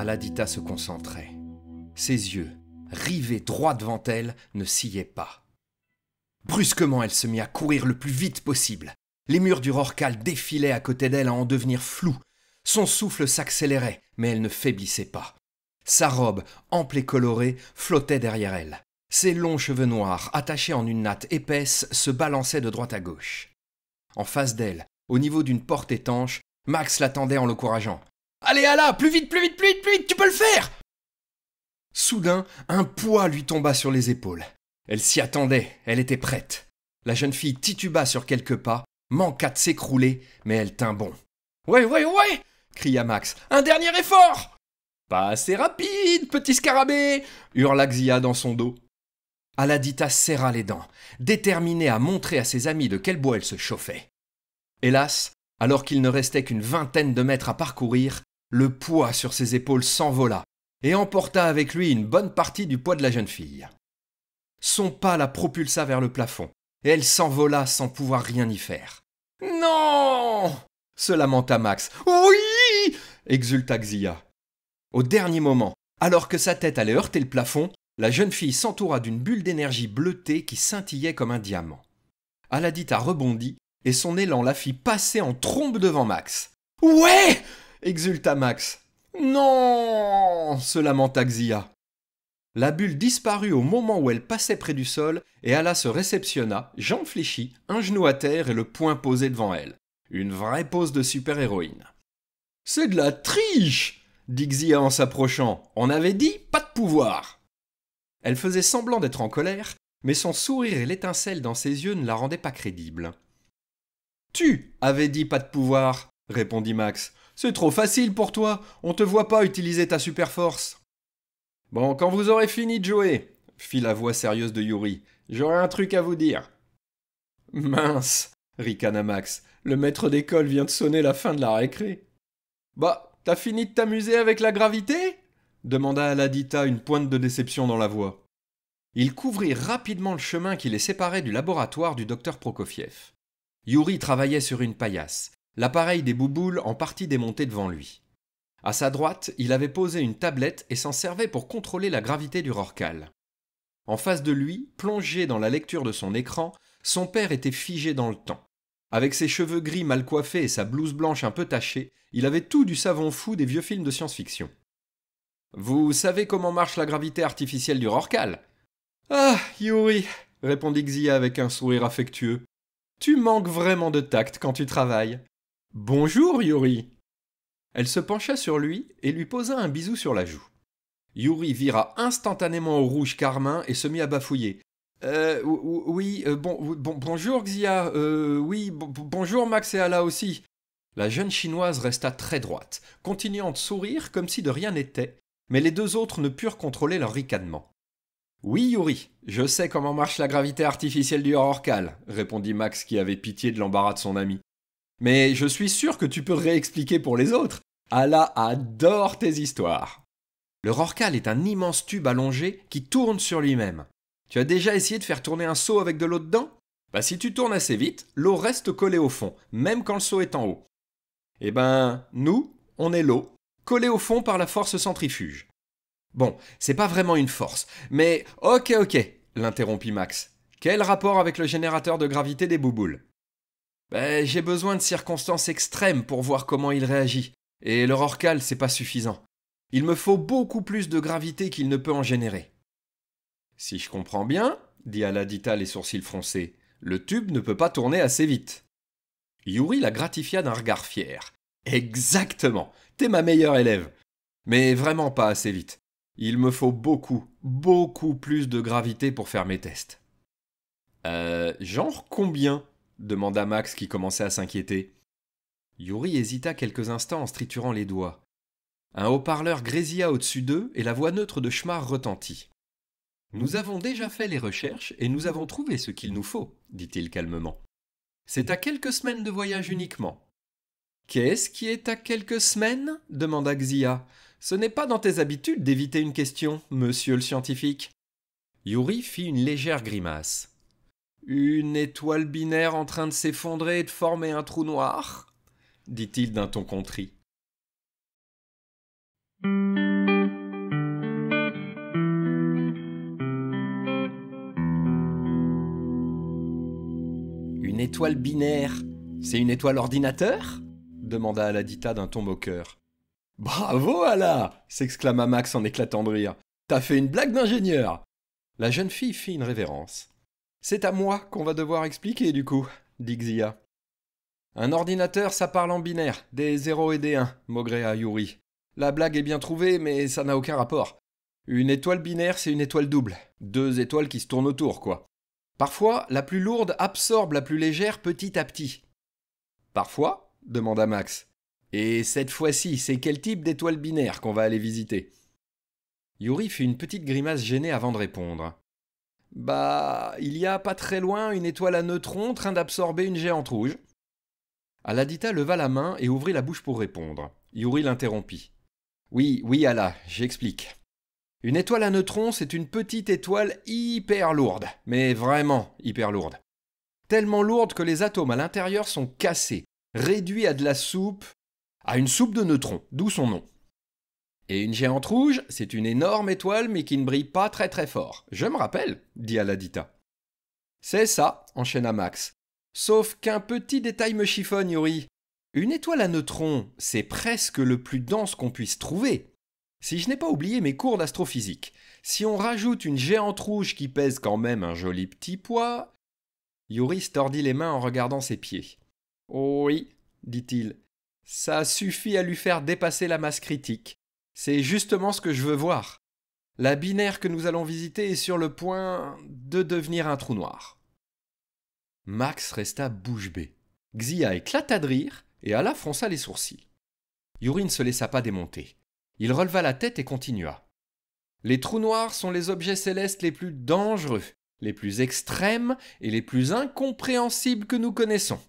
Aladita se concentrait. Ses yeux, rivés droit devant elle, ne sciaient pas. Brusquement, elle se mit à courir le plus vite possible. Les murs du Rorqual défilaient à côté d'elle à en devenir flous. Son souffle s'accélérait, mais elle ne faiblissait pas. Sa robe, ample et colorée, flottait derrière elle. Ses longs cheveux noirs, attachés en une natte épaisse, se balançaient de droite à gauche. En face d'elle, au niveau d'une porte étanche, Max l'attendait en l'encourageant. « Allez, Ala, plus vite, plus vite, plus vite, plus vite, tu peux le faire !» Soudain, un poids lui tomba sur les épaules. Elle s'y attendait, elle était prête. La jeune fille tituba sur quelques pas, manqua de s'écrouler, mais elle tint bon. « Ouais, ouais, ouais !» cria Max. « Un dernier effort !»« Pas assez rapide, petit scarabée !» hurla Xia dans son dos. Aladita serra les dents, déterminée à montrer à ses amis de quel bois elle se chauffait. Hélas, alors qu'il ne restait qu'une vingtaine de mètres à parcourir, le poids sur ses épaules s'envola et emporta avec lui une bonne partie du poids de la jeune fille. Son pas la propulsa vers le plafond, et elle s'envola sans pouvoir rien y faire. « Non !» se lamenta Max. « Oui !» exulta Xia. Au dernier moment, alors que sa tête allait heurter le plafond, la jeune fille s'entoura d'une bulle d'énergie bleutée qui scintillait comme un diamant. Aladita rebondit, et son élan la fit passer en trombe devant Max. « Ouais !» exulta Max. « Non !» se lamenta Xia. La bulle disparut au moment où elle passait près du sol et Ala se réceptionna, jambes fléchies, un genou à terre et le poing posé devant elle. Une vraie pose de super-héroïne. « C'est de la triche !» dit Xia en s'approchant. « On avait dit pas de pouvoir !» Elle faisait semblant d'être en colère, mais son sourire et l'étincelle dans ses yeux ne la rendaient pas crédible. « Tu avais dit pas de pouvoir !» répondit Max. « C'est trop facile pour toi, on te voit pas utiliser ta super-force. » « Bon, quand vous aurez fini de jouer, » fit la voix sérieuse de Yuri, « j'aurai un truc à vous dire. »« Mince, » ricana Max, « le maître d'école vient de sonner la fin de la récré. »« Bah, t'as fini de t'amuser avec la gravité ?» demanda Aladita, une pointe de déception dans la voix. Ils couvrirent rapidement le chemin qui les séparait du laboratoire du docteur Prokofiev. Yuri travaillait sur une paillasse, l'appareil des bouboules en partie démonté devant lui. À sa droite, il avait posé une tablette et s'en servait pour contrôler la gravité du Rorqual. En face de lui, plongé dans la lecture de son écran, son père était figé dans le temps. Avec ses cheveux gris mal coiffés et sa blouse blanche un peu tachée, il avait tout du savant fou des vieux films de science-fiction. « Vous savez comment marche la gravité artificielle du Rorqual ?»« Ah, Yuri !» répondit Xia avec un sourire affectueux. « Tu manques vraiment de tact quand tu travailles. Bonjour, Yuri !» Elle se pencha sur lui et lui posa un bisou sur la joue. Yuri vira instantanément au rouge carmin et se mit à bafouiller. Bonjour Xia, bonjour Max et Ala aussi. » La jeune chinoise resta très droite, continuant de sourire comme si de rien n'était, mais les deux autres ne purent contrôler leur ricanement. « Oui Yuri, je sais comment marche la gravité artificielle du Rorqual, » répondit Max qui avait pitié de l'embarras de son ami. « Mais je suis sûr que tu peux réexpliquer pour les autres. Ala adore tes histoires. » Le Rorqual est un immense tube allongé qui tourne sur lui-même. Tu as déjà essayé de faire tourner un seau avec de l'eau dedans ? Bah si tu tournes assez vite, l'eau reste collée au fond, même quand le seau est en haut. Eh ben, nous, on est l'eau, collée au fond par la force centrifuge. Bon, c'est pas vraiment une force, mais ok, l'interrompit Max. Quel rapport avec le générateur de gravité des bouboules ? Ben, j'ai besoin de circonstances extrêmes pour voir comment il réagit. Et le Rorqual, c'est pas suffisant. Il me faut beaucoup plus de gravité qu'il ne peut en générer. Si je comprends bien, dit Aladita les sourcils froncés, le tube ne peut pas tourner assez vite. Yuri la gratifia d'un regard fier. Exactement, t'es ma meilleure élève. Mais vraiment pas assez vite. Il me faut beaucoup plus de gravité pour faire mes tests. Genre combien ? Demanda Max qui commençait à s'inquiéter. Yuri hésita quelques instants en se triturant les doigts. Un haut-parleur grésilla au-dessus d'eux et la voix neutre de Schmar retentit. « Nous avons déjà fait les recherches et nous avons trouvé ce qu'il nous faut, dit-il calmement. C'est à quelques semaines de voyage uniquement. »« Qu'est-ce qui est à quelques semaines ?» demanda Xia. « Ce n'est pas dans tes habitudes d'éviter une question, monsieur le scientifique. » Yuri fit une légère grimace. « Une étoile binaire en train de s'effondrer et de former un trou noir ?» dit-il d'un ton contrit. étoile binaire, c'est une étoile ordinateur ?» demanda Aladita d'un ton moqueur. « Bravo, Ala !» s'exclama Max en éclatant de rire. « T'as fait une blague d'ingénieur !» La jeune fille fit une révérence. « C'est à moi qu'on va devoir expliquer, du coup, » dit Xia. « Un ordinateur, ça parle en binaire, des 0 et des 1, maugréa Yuri. La blague est bien trouvée, mais ça n'a aucun rapport. Une étoile binaire, c'est une étoile double. 2 étoiles qui se tournent autour, quoi. Parfois, la plus lourde absorbe la plus légère petit à petit. »« Parfois ?» demanda Max. « Et cette fois-ci, c'est quel type d'étoile binaire qu'on va aller visiter ?» Yuri fit une petite grimace gênée avant de répondre. « Bah, il y a pas très loin une étoile à neutrons en train d'absorber une géante rouge. » Aladita leva la main et ouvrit la bouche pour répondre. Yuri l'interrompit. « Oui, Ala, j'explique. Une étoile à neutrons, c'est une petite étoile hyper lourde, mais vraiment hyper lourde. Tellement lourde que les atomes à l'intérieur sont cassés, réduits à de la soupe, à une soupe de neutrons, d'où son nom. Et une géante rouge, c'est une énorme étoile mais qui ne brille pas très très fort. Je me rappelle, dit Aladita. C'est ça, enchaîna Max. Sauf qu'un petit détail me chiffonne, Yuri. Une étoile à neutrons, c'est presque le plus dense qu'on puisse trouver. Si je n'ai pas oublié mes cours d'astrophysique, si on rajoute une géante rouge qui pèse quand même un joli petit poids... Yuri se tordit les mains en regardant ses pieds. « Oui, dit-il, ça suffit à lui faire dépasser la masse critique. C'est justement ce que je veux voir. La binaire que nous allons visiter est sur le point de devenir un trou noir. » Max resta bouche bée. Xia éclata de rire et Ala fronça les sourcils. Yuri ne se laissa pas démonter. Il releva la tête et continua. « Les trous noirs sont les objets célestes les plus dangereux, les plus extrêmes et les plus incompréhensibles que nous connaissons.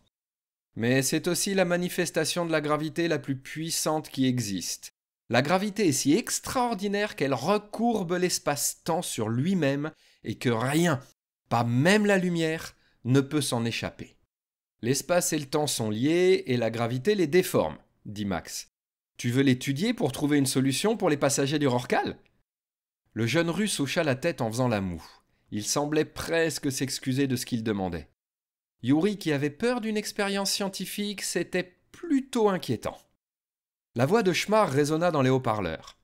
Mais c'est aussi la manifestation de la gravité la plus puissante qui existe. La gravité est si extraordinaire qu'elle recourbe l'espace-temps sur lui-même et que rien, pas même la lumière, ne peut s'en échapper. L'espace et le temps sont liés et la gravité les déforme, dit Max. Tu veux l'étudier pour trouver une solution pour les passagers du Rorqual ? Le jeune Russe hocha la tête en faisant la moue. Il semblait presque s'excuser de ce qu'il demandait. Yuri, qui avait peur d'une expérience scientifique, c'était plutôt inquiétant. La voix de Schmar résonna dans les haut-parleurs.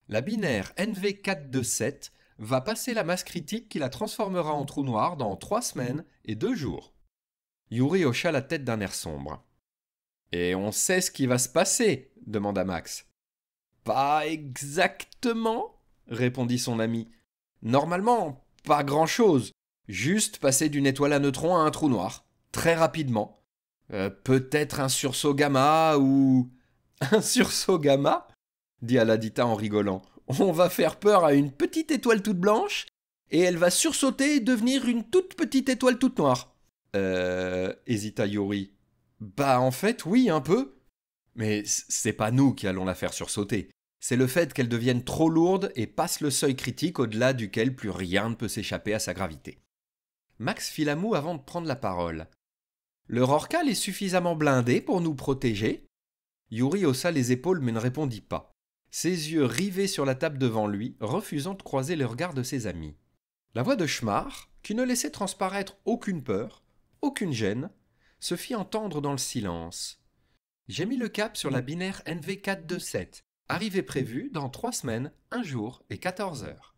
La binaire NV427 va passer la masse critique qui la transformera en trou noir dans 3 semaines et 2 jours. Yuri hocha la tête d'un air sombre. « Et on sait ce qui va se passer ?» demanda Max. « Pas exactement » répondit son ami. « Normalement, pas grand-chose. Juste passer d'une étoile à neutrons à un trou noir. Très rapidement. Peut-être un sursaut gamma ou... » « Un sursaut gamma ?» dit Aladita en rigolant. « On va faire peur à une petite étoile toute blanche et elle va sursauter et devenir une toute petite étoile toute noire. » hésita Yuri. « Bah en fait, oui, un peu. Mais c'est pas nous qui allons la faire sursauter. C'est le fait qu'elle devienne trop lourde et passe le seuil critique au-delà duquel plus rien ne peut s'échapper à sa gravité. » Max fit la moue avant de prendre la parole. « Le Rorqual est suffisamment blindé pour nous protéger ?» Yuri haussa les épaules mais ne répondit pas, ses yeux rivés sur la table devant lui, refusant de croiser le regard de ses amis. La voix de Schmar, qui ne laissait transparaître aucune peur, aucune gêne, se fit entendre dans le silence. « J'ai mis le cap sur la binaire NV427, arrivée prévue dans 3 semaines, 1 jour et 14 heures. »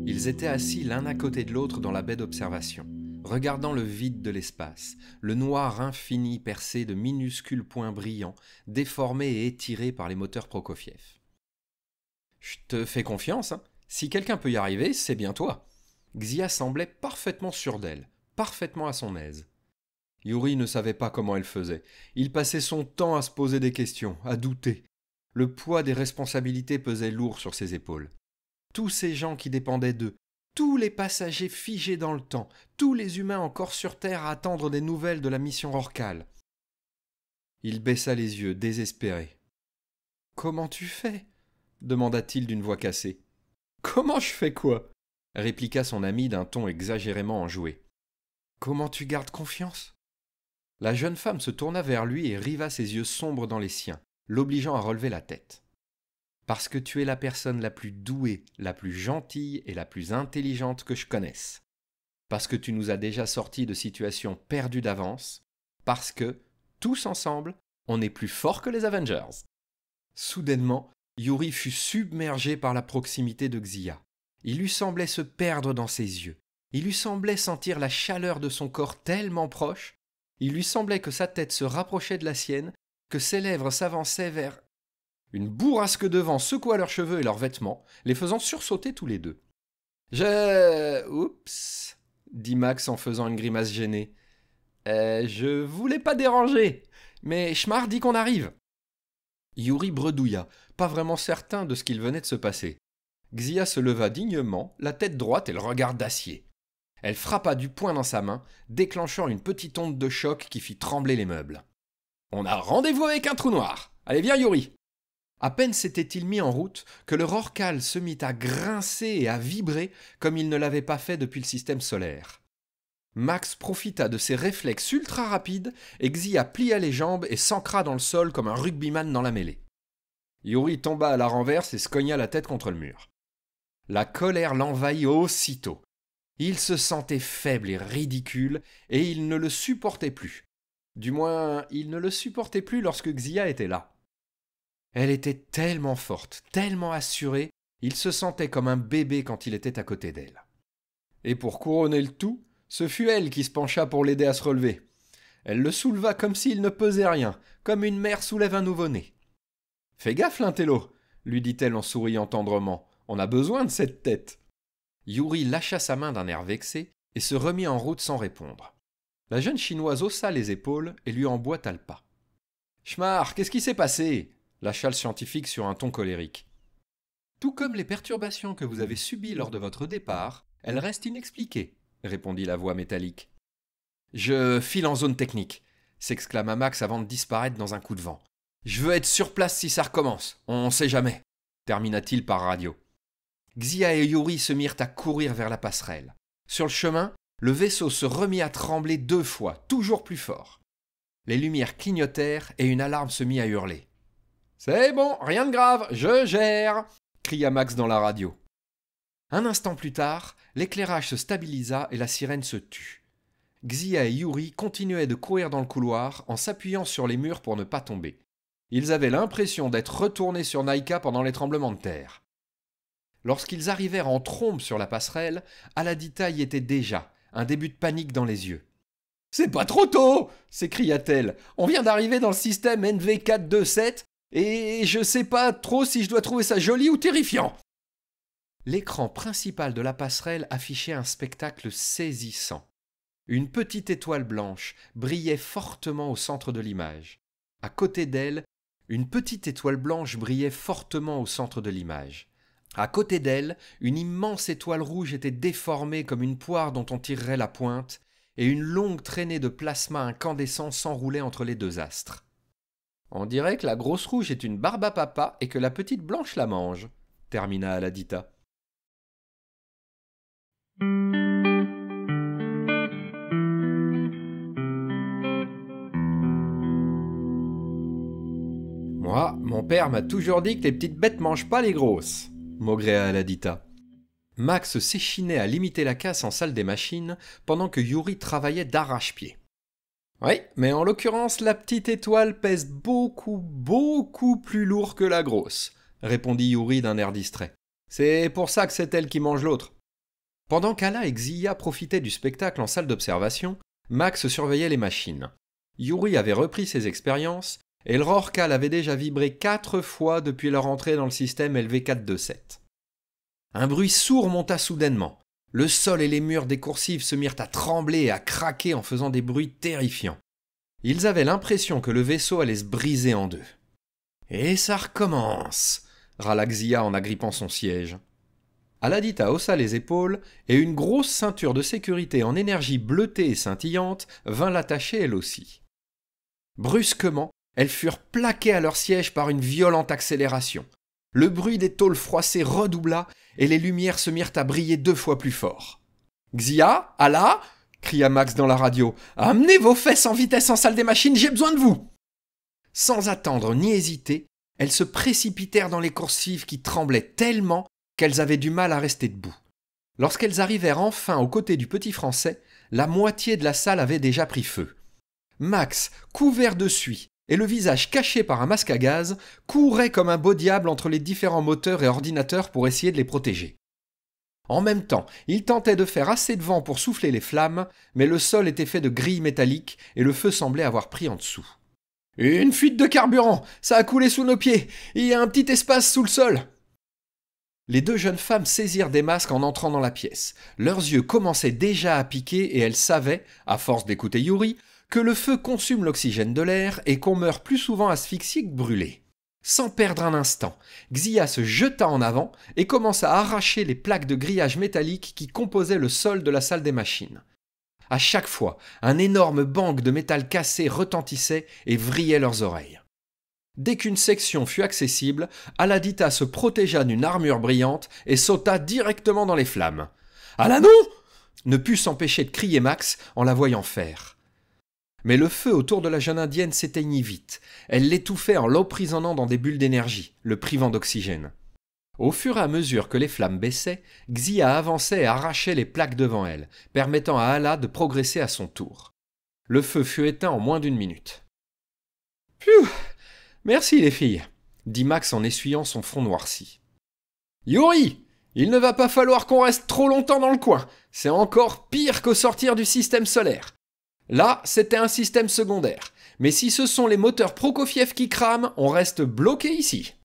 Ils étaient assis l'un à côté de l'autre dans la baie d'observation, regardant le vide de l'espace, le noir infini percé de minuscules points brillants, déformés et étirés par les moteurs Prokofiev. « Je te fais confiance, hein. Si quelqu'un peut y arriver, c'est bien toi. » Xia semblait parfaitement sûre d'elle, parfaitement à son aise. Yuri ne savait pas comment elle faisait. Il passait son temps à se poser des questions, à douter. Le poids des responsabilités pesait lourd sur ses épaules. Tous ces gens qui dépendaient d'eux, tous les passagers figés dans le temps, tous les humains encore sur Terre à attendre des nouvelles de la mission Rorqual. Il baissa les yeux, désespéré. « Comment tu fais ?» demanda-t-il d'une voix cassée. « Comment je fais quoi ?» répliqua son ami d'un ton exagérément enjoué. « Comment tu gardes confiance ?» La jeune femme se tourna vers lui et riva ses yeux sombres dans les siens, l'obligeant à relever la tête. Parce que tu es la personne la plus douée, la plus gentille et la plus intelligente que je connaisse. Parce que tu nous as déjà sortis de situations perdues d'avance. Parce que, tous ensemble, on est plus forts que les Avengers. » Soudainement, Yuri fut submergé par la proximité de Xia. Il lui semblait se perdre dans ses yeux. Il lui semblait sentir la chaleur de son corps tellement proche. Il lui semblait que sa tête se rapprochait de la sienne, que ses lèvres s'avançaient vers... Une bourrasque de vent secoua leurs cheveux et leurs vêtements, les faisant sursauter tous les deux. « Oups !» dit Max en faisant une grimace gênée. Je voulais pas déranger, mais Schmar dit qu'on arrive. » Yuri bredouilla, pas vraiment certain de ce qu'il venait de se passer. Xia se leva dignement, la tête droite et le regard d'acier. Elle frappa du poing dans sa main, déclenchant une petite onde de choc qui fit trembler les meubles. « On a rendez-vous avec un trou noir. Allez, viens, Yuri !» À peine s'était-il mis en route que le Rorqual se mit à grincer et à vibrer comme il ne l'avait pas fait depuis le système solaire. Max profita de ses réflexes ultra rapides et Xia plia les jambes et s'ancra dans le sol comme un rugbyman dans la mêlée. Yuri tomba à la renverse et se cogna la tête contre le mur. La colère l'envahit aussitôt. Il se sentait faible et ridicule et il ne le supportait plus. Du moins, il ne le supportait plus lorsque Xia était là. Elle était tellement forte, tellement assurée, il se sentait comme un bébé quand il était à côté d'elle. Et pour couronner le tout, ce fut elle qui se pencha pour l'aider à se relever. Elle le souleva comme s'il ne pesait rien, comme une mère soulève un nouveau-né. « Fais gaffe, l'intello !» lui dit-elle en souriant tendrement. « On a besoin de cette tête !» Yuri lâcha sa main d'un air vexé et se remit en route sans répondre. La jeune chinoise haussa les épaules et lui emboîta le pas. « Schmar, qu'est-ce qui s'est passé ?» lâcha le scientifique sur un ton colérique. « Tout comme les perturbations que vous avez subies lors de votre départ, elles restent inexpliquées, » répondit la voix métallique. « Je file en zone technique, » s'exclama Max avant de disparaître dans un coup de vent. « Je veux être sur place si ça recommence, on sait jamais, » termina-t-il par radio. Xia et Yuri se mirent à courir vers la passerelle. Sur le chemin, le vaisseau se remit à trembler 2 fois, toujours plus fort. Les lumières clignotèrent et une alarme se mit à hurler. « C'est bon, rien de grave, je gère !» cria Max dans la radio. Un instant plus tard, l'éclairage se stabilisa et la sirène se tut. Xia et Yuri continuaient de courir dans le couloir en s'appuyant sur les murs pour ne pas tomber. Ils avaient l'impression d'être retournés sur Naïka pendant les tremblements de terre. Lorsqu'ils arrivèrent en trombe sur la passerelle, Aladita y était déjà, un début de panique dans les yeux. « C'est pas trop tôt !» s'écria-t-elle. « On vient d'arriver dans le système NV427 et je sais pas trop si je dois trouver ça joli ou terrifiant. » L'écran principal de la passerelle affichait un spectacle saisissant. Une petite étoile blanche brillait fortement au centre de l'image. À côté d'elle, une petite étoile blanche brillait fortement au centre de l'image. À côté d'elle, une immense étoile rouge était déformée comme une poire dont on tirerait la pointe, et une longue traînée de plasma incandescent s'enroulait entre les 2 astres. « On dirait que la grosse rouge est une barbe à papa et que la petite blanche la mange, » termina Aladita. « Moi, mon père m'a toujours dit que les petites bêtes mangent pas les grosses, » maugréa Aladita. Max s'échinait à limiter la casse en salle des machines pendant que Yuri travaillait d'arrache-pied. « Oui, mais en l'occurrence, la petite étoile pèse beaucoup plus lourd que la grosse, » répondit Yuri d'un air distrait. « C'est pour ça que c'est elle qui mange l'autre. » Pendant qu'Ala et Xia profitaient du spectacle en salle d'observation, Max surveillait les machines. Yuri avait repris ses expériences et le Rorqual avait déjà vibré 4 fois depuis leur entrée dans le système LV427. Un bruit sourd monta soudainement. Le sol et les murs des coursives se mirent à trembler et à craquer en faisant des bruits terrifiants. Ils avaient l'impression que le vaisseau allait se briser en 2. « Et ça recommence !» râla Xia en agrippant son siège. Aladita haussa les épaules et une grosse ceinture de sécurité en énergie bleutée et scintillante vint l'attacher elle aussi. Brusquement, elles furent plaquées à leur siège par une violente accélération. Le bruit des tôles froissées redoubla et les lumières se mirent à briller 2 fois plus fort. « Xia, Ala !» cria Max dans la radio. « Amenez vos fesses en vitesse en salle des machines, j'ai besoin de vous !» Sans attendre ni hésiter, Elles se précipitèrent dans les coursives qui tremblaient tellement qu'elles avaient du mal à rester debout. Lorsqu'elles arrivèrent enfin aux côtés du petit Français, la moitié de la salle avait déjà pris feu. Max, couvert de suie et le visage caché par un masque à gaz, courait comme un beau diable entre les différents moteurs et ordinateurs pour essayer de les protéger. En même temps, il tentait de faire assez de vent pour souffler les flammes, mais le sol était fait de grilles métalliques et le feu semblait avoir pris en dessous. « Une fuite de carburant! Ça a coulé sous nos pieds! Il y a un petit espace sous le sol !» Les deux jeunes femmes saisirent des masques en entrant dans la pièce. Leurs yeux commençaient déjà à piquer et elles savaient, à force d'écouter Yuri, que le feu consume l'oxygène de l'air et qu'on meurt plus souvent asphyxié que brûlé. Sans perdre un instant, Xia se jeta en avant et commença à arracher les plaques de grillage métallique qui composaient le sol de la salle des machines. À chaque fois, un énorme bang de métal cassé retentissait et vrillait leurs oreilles. Dès qu'une section fut accessible, Aladita se protégea d'une armure brillante et sauta directement dans les flammes. « Alanon !» ne put s'empêcher de crier Max en la voyant faire. Mais le feu autour de la jeune indienne s'éteignit vite. Elle l'étouffait en l'emprisonnant dans des bulles d'énergie, le privant d'oxygène. Au fur et à mesure que les flammes baissaient, Xia avançait et arrachait les plaques devant elle, permettant à Ala de progresser à son tour. Le feu fut éteint en moins d'1 minute. « Pfiou ! Merci les filles !» dit Max en essuyant son front noirci. « Yuri ! Il ne va pas falloir qu'on reste trop longtemps dans le coin. C'est encore pire qu'au sortir du système solaire. Là, c'était un système secondaire. Mais si ce sont les moteurs Prokofiev qui crament, on reste bloqué ici. »«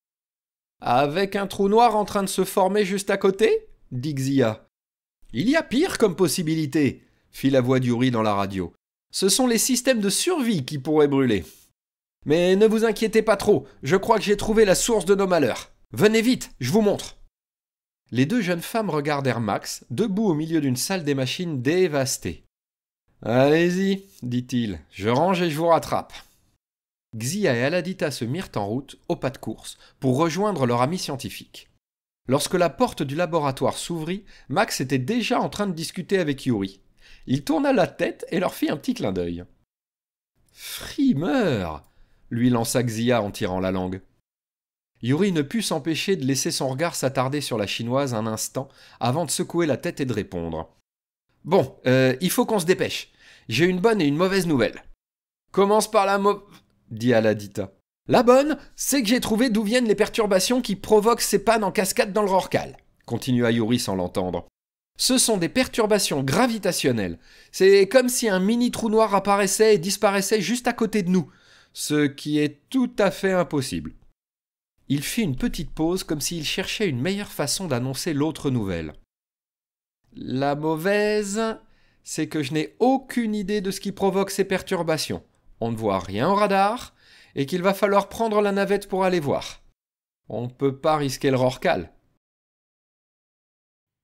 Avec un trou noir en train de se former juste à côté ?» dit Xia. « Il y a pire comme possibilité, » fit la voix d'Yuri dans la radio. « Ce sont les systèmes de survie qui pourraient brûler. Mais ne vous inquiétez pas trop, je crois que j'ai trouvé la source de nos malheurs. Venez vite, je vous montre. » Les deux jeunes femmes regardèrent Max, debout au milieu d'une salle des machines dévastée. « Allez-y, dit-il, je range et je vous rattrape. » Xia et Aladita se mirent en route, au pas de course, pour rejoindre leur ami scientifique. Lorsque la porte du laboratoire s'ouvrit, Max était déjà en train de discuter avec Yuri. Il tourna la tête et leur fit un petit clin d'œil. « Frimeur !» lui lança Xia en tirant la langue. Yuri ne put s'empêcher de laisser son regard s'attarder sur la chinoise un instant avant de secouer la tête et de répondre. « Bon, il faut qu'on se dépêche. J'ai une bonne et une mauvaise nouvelle. »« Commence par la dit Aladita. « La bonne, c'est que j'ai trouvé d'où viennent les perturbations qui provoquent ces pannes en cascade dans le Rorqual, » continua Yuri sans l'entendre. « Ce sont des perturbations gravitationnelles. C'est comme si un mini trou noir apparaissait et disparaissait juste à côté de nous, ce qui est tout à fait impossible. » Il fit une petite pause comme s'il cherchait une meilleure façon d'annoncer l'autre nouvelle. « La mauvaise, c'est que je n'ai aucune idée de ce qui provoque ces perturbations. On ne voit rien au radar et qu'il va falloir prendre la navette pour aller voir. On ne peut pas risquer le Rorqual. »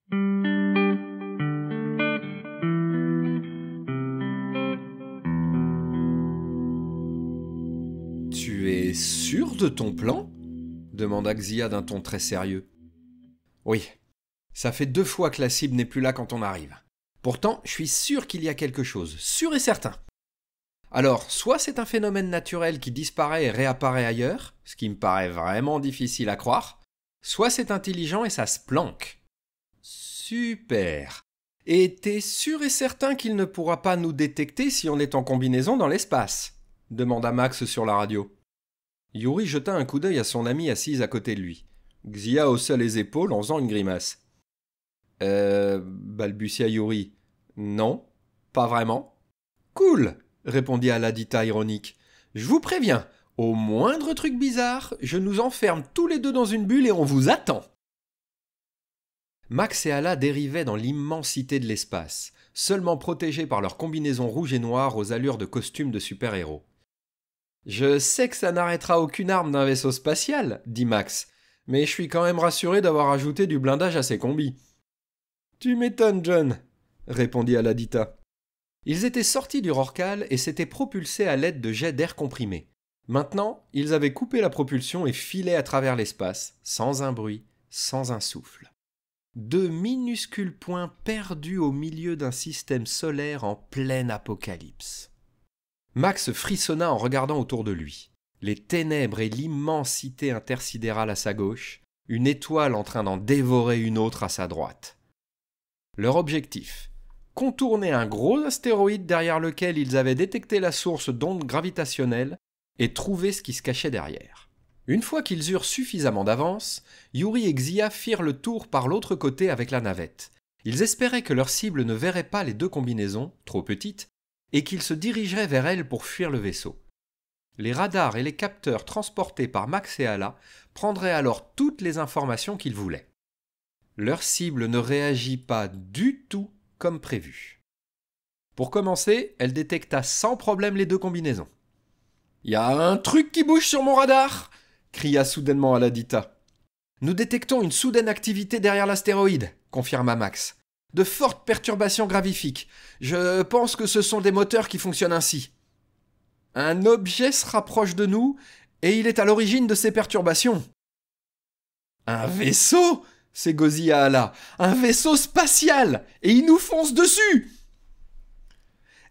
« Tu es sûr de ton plan ?» demanda Xia d'un ton très sérieux. « Oui, ça fait 2 fois que la cible n'est plus là quand on arrive. Pourtant, je suis sûr qu'il y a quelque chose, sûr et certain. Alors, soit c'est un phénomène naturel qui disparaît et réapparaît ailleurs, ce qui me paraît vraiment difficile à croire, soit c'est intelligent et ça se planque. Super. Et t'es sûr et certain qu'il ne pourra pas nous détecter si on est en combinaison dans l'espace ? Demanda Max sur la radio. Yuri jeta un coup d'œil à son amie assise à côté de lui. Xia haussa les épaules en faisant une grimace. Balbutia Yuri. Non, pas vraiment. Cool, répondit Aladita ironique. Je vous préviens, au moindre truc bizarre, je nous enferme tous les deux dans une bulle et on vous attend. Max et Ala dérivaient dans l'immensité de l'espace, seulement protégés par leur combinaison rouge et noire aux allures de costumes de super-héros. Je sais que ça n'arrêtera aucune arme d'un vaisseau spatial, dit Max, mais je suis quand même rassuré d'avoir ajouté du blindage à ces combis. Tu m'étonnes, John, répondit Aladita. Ils étaient sortis du Rorqual et s'étaient propulsés à l'aide de jets d'air comprimé. Maintenant, ils avaient coupé la propulsion et filaient à travers l'espace, sans un bruit, sans un souffle. 2 minuscules points perdus au milieu d'un système solaire en plein apocalypse. Max frissonna en regardant autour de lui. Les ténèbres et l'immensité intersidérale à sa gauche, une étoile en train d'en dévorer une autre à sa droite. Leur objectif, contourner un gros astéroïde derrière lequel ils avaient détecté la source d'ondes gravitationnelles et trouver ce qui se cachait derrière. Une fois qu'ils eurent suffisamment d'avance, Yuri et Xia firent le tour par l'autre côté avec la navette. Ils espéraient que leur cible ne verrait pas les deux combinaisons, trop petites, et qu'ils se dirigeraient vers elles pour fuir le vaisseau. Les radars et les capteurs transportés par Max et Ala prendraient alors toutes les informations qu'ils voulaient. Leur cible ne réagit pas du tout comme prévu. Pour commencer, elle détecta sans problème les deux combinaisons. « Y a un truc qui bouge sur mon radar !» cria soudainement Aladita. « Nous détectons une soudaine activité derrière l'astéroïde !» confirma Max. « De fortes perturbations gravifiques. Je pense que ce sont des moteurs qui fonctionnent ainsi. » Un objet se rapproche de nous et il est à l'origine de ces perturbations. « Un vaisseau !» s'égosilla Ala. « Un vaisseau spatial ! Et il nous fonce dessus !»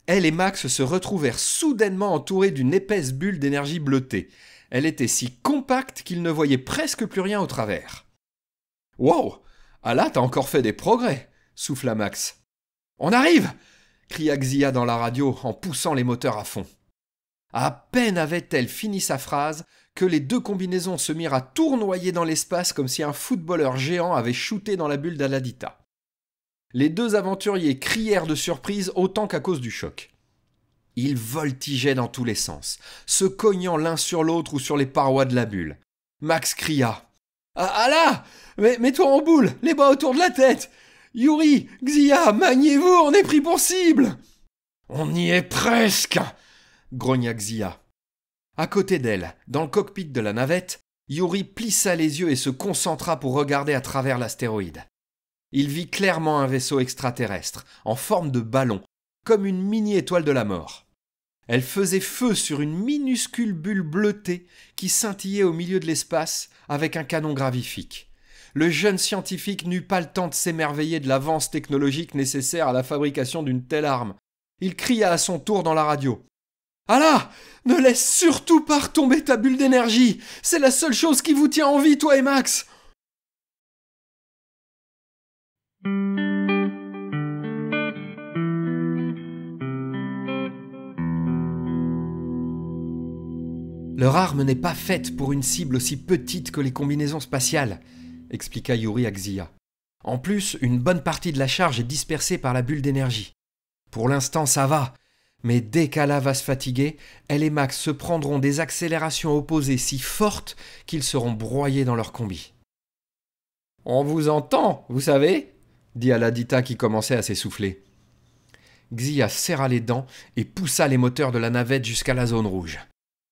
Elle et Max se retrouvèrent soudainement entourés d'une épaisse bulle d'énergie bleutée. Elle était si compacte qu'ils ne voyaient presque plus rien au travers. « Wow ! Ala, t'as encore fait des progrès !» souffla Max. « On arrive !» cria Xia dans la radio en poussant les moteurs à fond. À peine avait-elle fini sa phrase que les deux combinaisons se mirent à tournoyer dans l'espace comme si un footballeur géant avait shooté dans la bulle d'Aladita. Les deux aventuriers crièrent de surprise autant qu'à cause du choc. Ils voltigeaient dans tous les sens, se cognant l'un sur l'autre ou sur les parois de la bulle. Max cria « Ah là ! Mets-toi en boule, les bras autour de la tête ! Yuri, Xia, maniez-vous, on est pris pour cible !»« On y est presque !» grogna Xia. À côté d'elle, dans le cockpit de la navette, Yuri plissa les yeux et se concentra pour regarder à travers l'astéroïde. Il vit clairement un vaisseau extraterrestre, en forme de ballon, comme une mini-étoile de la mort. Elle faisait feu sur une minuscule bulle bleutée qui scintillait au milieu de l'espace avec un canon gravifique. Le jeune scientifique n'eut pas le temps de s'émerveiller de l'avance technologique nécessaire à la fabrication d'une telle arme. Il cria à son tour dans la radio. « Ala, ne laisse surtout pas retomber ta bulle d'énergie. C'est la seule chose qui vous tient en vie, toi et Max. » Leur arme n'est pas faite pour une cible aussi petite que les combinaisons spatiales, expliqua Yuri à Xia. En plus, une bonne partie de la charge est dispersée par la bulle d'énergie. Pour l'instant, ça va. Mais dès qu'Ala va se fatiguer, elle et Max se prendront des accélérations opposées si fortes qu'ils seront broyés dans leur combi. « On vous entend, vous savez ?» dit Aladita qui commençait à s'essouffler. Xia serra les dents et poussa les moteurs de la navette jusqu'à la zone rouge.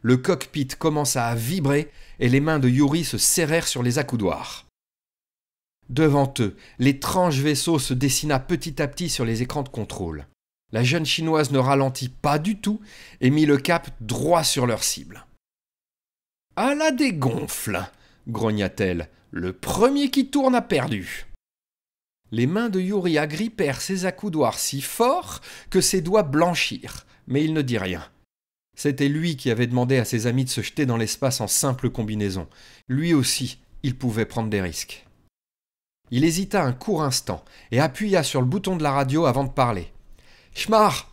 Le cockpit commença à vibrer et les mains de Yuri se serrèrent sur les accoudoirs. Devant eux, l'étrange vaisseau se dessina petit à petit sur les écrans de contrôle. La jeune chinoise ne ralentit pas du tout et mit le cap droit sur leur cible. « À la dégonfle !» grogna-t-elle. « Le premier qui tourne a perdu !» Les mains de Yuri agrippèrent ses accoudoirs si fort que ses doigts blanchirent, mais il ne dit rien. C'était lui qui avait demandé à ses amis de se jeter dans l'espace en simple combinaison. Lui aussi, il pouvait prendre des risques. Il hésita un court instant et appuya sur le bouton de la radio avant de parler. « Schmar,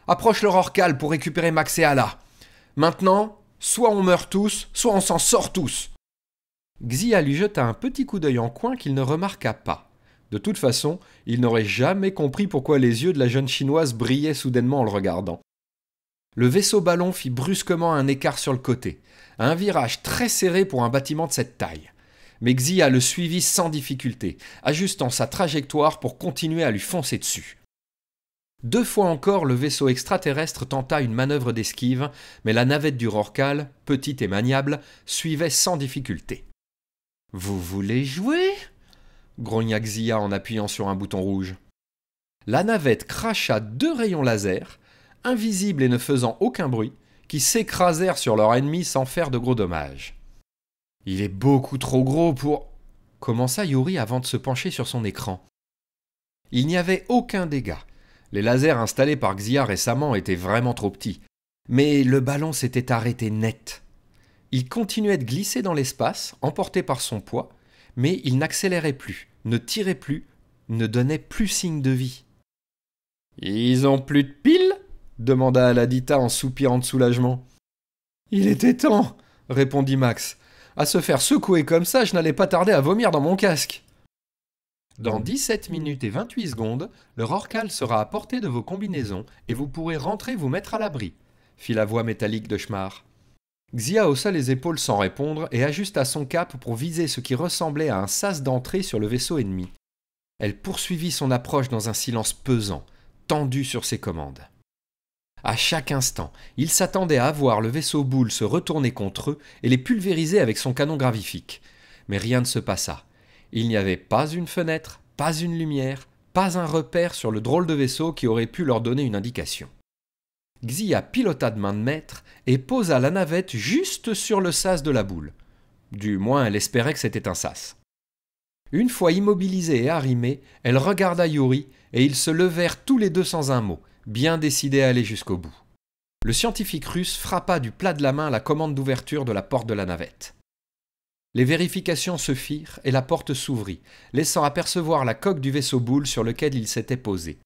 approche le Rorcal pour récupérer Max et Ala. Maintenant, soit on meurt tous, soit on s'en sort tous. » Xia lui jeta un petit coup d'œil en coin qu'il ne remarqua pas. De toute façon, il n'aurait jamais compris pourquoi les yeux de la jeune chinoise brillaient soudainement en le regardant. Le vaisseau-ballon fit brusquement un écart sur le côté, un virage très serré pour un bâtiment de cette taille. Mais Xia le suivit sans difficulté, ajustant sa trajectoire pour continuer à lui foncer dessus. 2 fois encore, le vaisseau extraterrestre tenta une manœuvre d'esquive, mais la navette du Rorcal, petite et maniable, suivait sans difficulté. « Vous voulez jouer ?» grogna Xia en appuyant sur un bouton rouge. La navette cracha 2 rayons laser, invisibles et ne faisant aucun bruit, qui s'écrasèrent sur leur ennemi sans faire de gros dommages. « Il est beaucoup trop gros pour... » commença Yuri avant de se pencher sur son écran. Il n'y avait aucun dégât. Les lasers installés par Xia récemment étaient vraiment trop petits. Mais le ballon s'était arrêté net. Il continuait de glisser dans l'espace, emporté par son poids, mais il n'accélérait plus, ne tirait plus, ne donnait plus signe de vie. « Ils ont plus de piles ?» demanda Aladita en soupirant de soulagement. « Il était temps !» répondit Max. « À se faire secouer comme ça, je n'allais pas tarder à vomir dans mon casque. » Dans 17 minutes et 28 secondes, le Rorqual sera à portée de vos combinaisons et vous pourrez rentrer vous mettre à l'abri, fit la voix métallique de Schmar. Xia haussa les épaules sans répondre et ajusta son cap pour viser ce qui ressemblait à un sas d'entrée sur le vaisseau ennemi. Elle poursuivit son approche dans un silence pesant, tendu sur ses commandes. À chaque instant, il s'attendait à voir le vaisseau boule se retourner contre eux et les pulvériser avec son canon gravifique. Mais rien ne se passa. Il n'y avait pas une fenêtre, pas une lumière, pas un repère sur le drôle de vaisseau qui aurait pu leur donner une indication. Xia pilota de main de maître et posa la navette juste sur le sas de la boule. Du moins, elle espérait que c'était un sas. Une fois immobilisée et arrimée, elle regarda Yuri et ils se levèrent tous les deux sans un mot, bien décidés à aller jusqu'au bout. Le scientifique russe frappa du plat de la main la commande d'ouverture de la porte de la navette. Les vérifications se firent et la porte s'ouvrit, laissant apercevoir la coque du vaisseau boule sur lequel il s'était posé.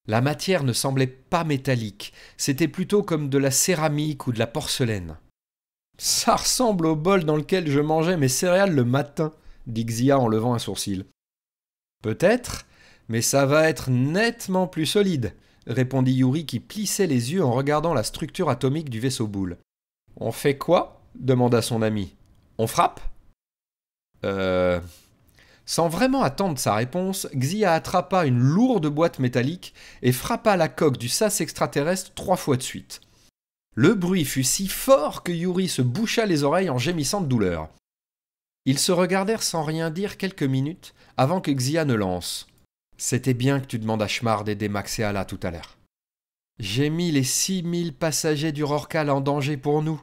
La matière ne semblait pas métallique, c'était plutôt comme de la céramique ou de la porcelaine. « Ça ressemble au bol dans lequel je mangeais mes céréales le matin », dit Xia en levant un sourcil. « Peut-être, mais ça va être nettement plus solide, » répondit Yuri qui plissait les yeux en regardant la structure atomique du vaisseau boule. « On fait quoi ?» demanda son ami. « On frappe ?» Sans vraiment attendre sa réponse, Xia attrapa une lourde boîte métallique et frappa la coque du sas extraterrestre 3 fois de suite. Le bruit fut si fort que Yuri se boucha les oreilles en gémissant de douleur. Ils se regardèrent sans rien dire quelques minutes avant que Xia ne lance. « C'était bien que tu demandes à Schmar d'aider Max et Ala tout à l'heure. J'ai mis les 6000 passagers du Rorqual en danger pour nous.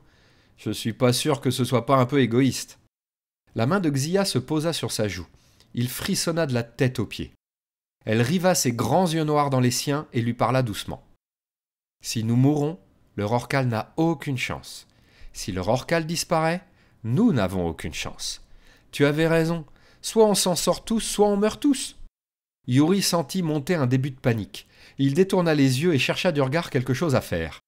Je suis pas sûr que ce soit pas un peu égoïste. » La main de Xia se posa sur sa joue. Il frissonna de la tête aux pieds. Elle riva ses grands yeux noirs dans les siens et lui parla doucement. « Si nous mourons, le Rorqual n'a aucune chance. Si le Rorqual disparaît, nous n'avons aucune chance. Tu avais raison, soit on s'en sort tous, soit on meurt tous. » Yuri sentit monter un début de panique. Il détourna les yeux et chercha du regard quelque chose à faire.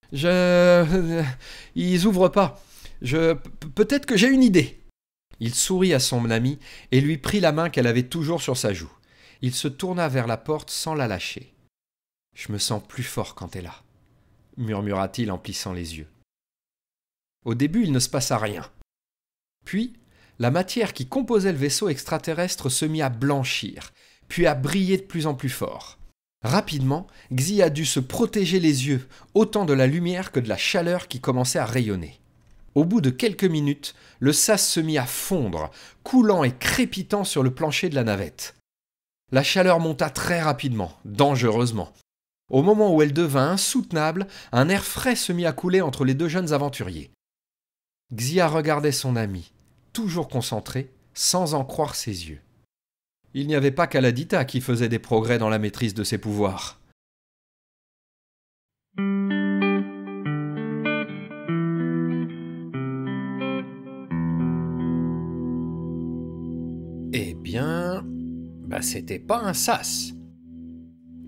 « Ils ouvrent pas. Peut-être que j'ai une idée. » Il sourit à son ami et lui prit la main qu'elle avait toujours sur sa joue. Il se tourna vers la porte sans la lâcher. « Je me sens plus fort quand t'es là, » murmura-t-il en plissant les yeux. Au début, il ne se passa rien. Puis, la matière qui composait le vaisseau extraterrestre se mit à blanchir, puis à briller de plus en plus fort. Rapidement, Xia dut se protéger les yeux, autant de la lumière que de la chaleur qui commençait à rayonner. Au bout de quelques minutes, le sas se mit à fondre, coulant et crépitant sur le plancher de la navette. La chaleur monta très rapidement, dangereusement. Au moment où elle devint insoutenable, un air frais se mit à couler entre les deux jeunes aventuriers. Xia regardait son ami, toujours concentré, sans en croire ses yeux. Il n'y avait pas qu'Aladita qui faisait des progrès dans la maîtrise de ses pouvoirs. Eh bien, c'était pas un sas.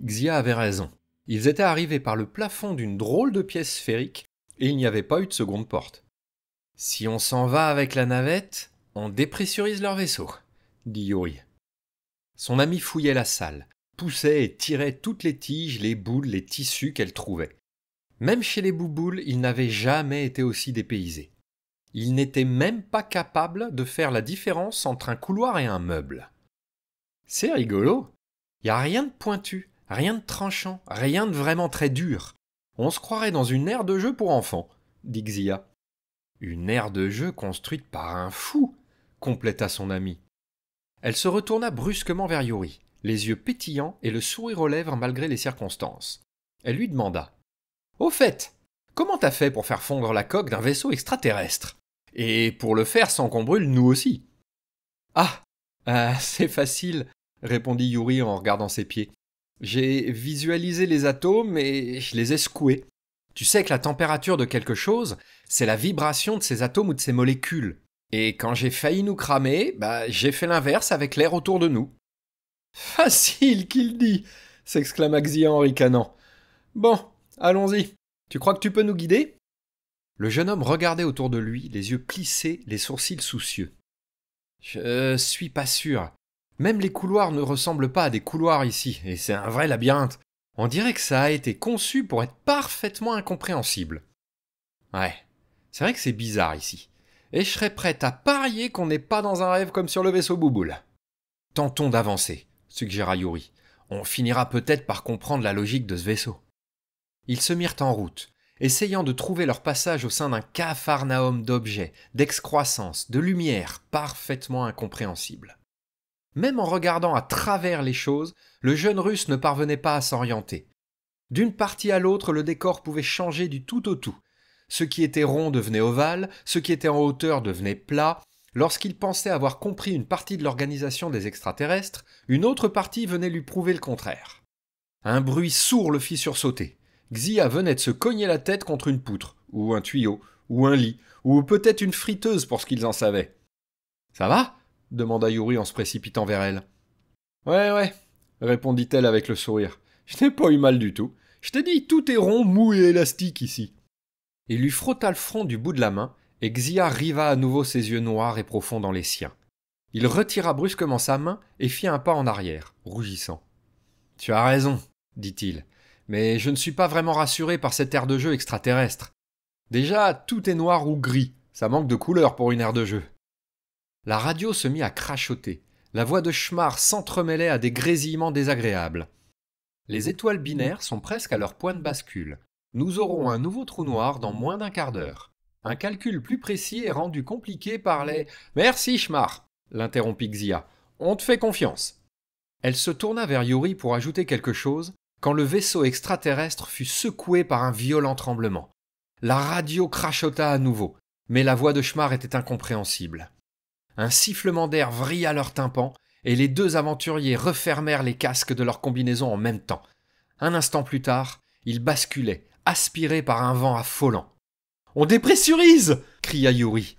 Xia avait raison. Ils étaient arrivés par le plafond d'une drôle de pièce sphérique et il n'y avait pas eu de seconde porte. « Si on s'en va avec la navette, on dépressurise leur vaisseau, » dit Yuri. Son ami fouillait la salle, poussait et tirait toutes les tiges, les boules, les tissus qu'elle trouvait. Même chez les bouboules, il n'avait jamais été aussi dépaysé. Il n'était même pas capable de faire la différence entre un couloir et un meuble. « C'est rigolo. Il n'y a rien de pointu, rien de tranchant, rien de vraiment très dur. On se croirait dans une aire de jeu pour enfants, » dit Xia. « Une aire de jeu construite par un fou, » compléta son ami. Elle se retourna brusquement vers Yuri, les yeux pétillants et le sourire aux lèvres malgré les circonstances. Elle lui demanda « Au fait, comment t'as fait pour faire fondre la coque d'un vaisseau extraterrestre ? Et pour le faire sans qu'on brûle nous aussi ?»« C'est facile, » répondit Yuri en regardant ses pieds. « J'ai visualisé les atomes et je les ai secoués. Tu sais que la température de quelque chose, c'est la vibration de ses atomes ou de ses molécules. Et quand j'ai failli nous cramer, j'ai fait l'inverse avec l'air autour de nous. Facile qu'il dit, s'exclama Xia en ricanant. Bon, allons-y. Tu crois que tu peux nous guider ? Le jeune homme regardait autour de lui, les yeux plissés, les sourcils soucieux. Je suis pas sûr. Même les couloirs ne ressemblent pas à des couloirs ici, et c'est un vrai labyrinthe. On dirait que ça a été conçu pour être parfaitement incompréhensible. Ouais, c'est vrai que c'est bizarre ici. Et je serais prête à parier qu'on n'est pas dans un rêve comme sur le vaisseau Bouboule. Tentons d'avancer, suggéra Yuri. On finira peut-être par comprendre la logique de ce vaisseau. Ils se mirent en route, essayant de trouver leur passage au sein d'un capharnaüm d'objets, d'excroissance, de lumière parfaitement incompréhensible. Même en regardant à travers les choses, le jeune Russe ne parvenait pas à s'orienter. D'une partie à l'autre, le décor pouvait changer du tout au tout. Ce qui était rond devenait ovale, ce qui était en hauteur devenait plat. Lorsqu'il pensait avoir compris une partie de l'organisation des extraterrestres, une autre partie venait lui prouver le contraire. Un bruit sourd le fit sursauter. Xia venait de se cogner la tête contre une poutre, ou un tuyau, ou un lit, ou peut-être une friteuse pour ce qu'ils en savaient. « Ça va ?» demanda Yuri en se précipitant vers elle. « Ouais, » répondit-elle avec le sourire. « Je n'ai pas eu mal du tout. Je t'ai dit, tout est rond, mou et élastique ici. » Il lui frotta le front du bout de la main, et Xia riva à nouveau ses yeux noirs et profonds dans les siens. Il retira brusquement sa main et fit un pas en arrière, rougissant. « Tu as raison, » dit-il, « mais je ne suis pas vraiment rassuré par cette aire de jeu extraterrestre. Déjà, tout est noir ou gris, ça manque de couleur pour une aire de jeu. » La radio se mit à crachoter. La voix de Schmar s'entremêlait à des grésillements désagréables. Les étoiles binaires sont presque à leur point de bascule. Nous aurons un nouveau trou noir dans moins d'un quart d'heure. Un calcul plus précis est rendu compliqué par les... « Merci, Schmar !» l'interrompit Xia. « On te fait confiance. » Elle se tourna vers Yuri pour ajouter quelque chose, quand le vaisseau extraterrestre fut secoué par un violent tremblement. La radio crachota à nouveau, mais la voix de Schmar était incompréhensible. Un sifflement d'air vrilla leurs tympans, et les deux aventuriers refermèrent les casques de leur combinaison en même temps. Un instant plus tard, ils basculaient, aspirés par un vent affolant. « On dépressurise !» cria Yuri.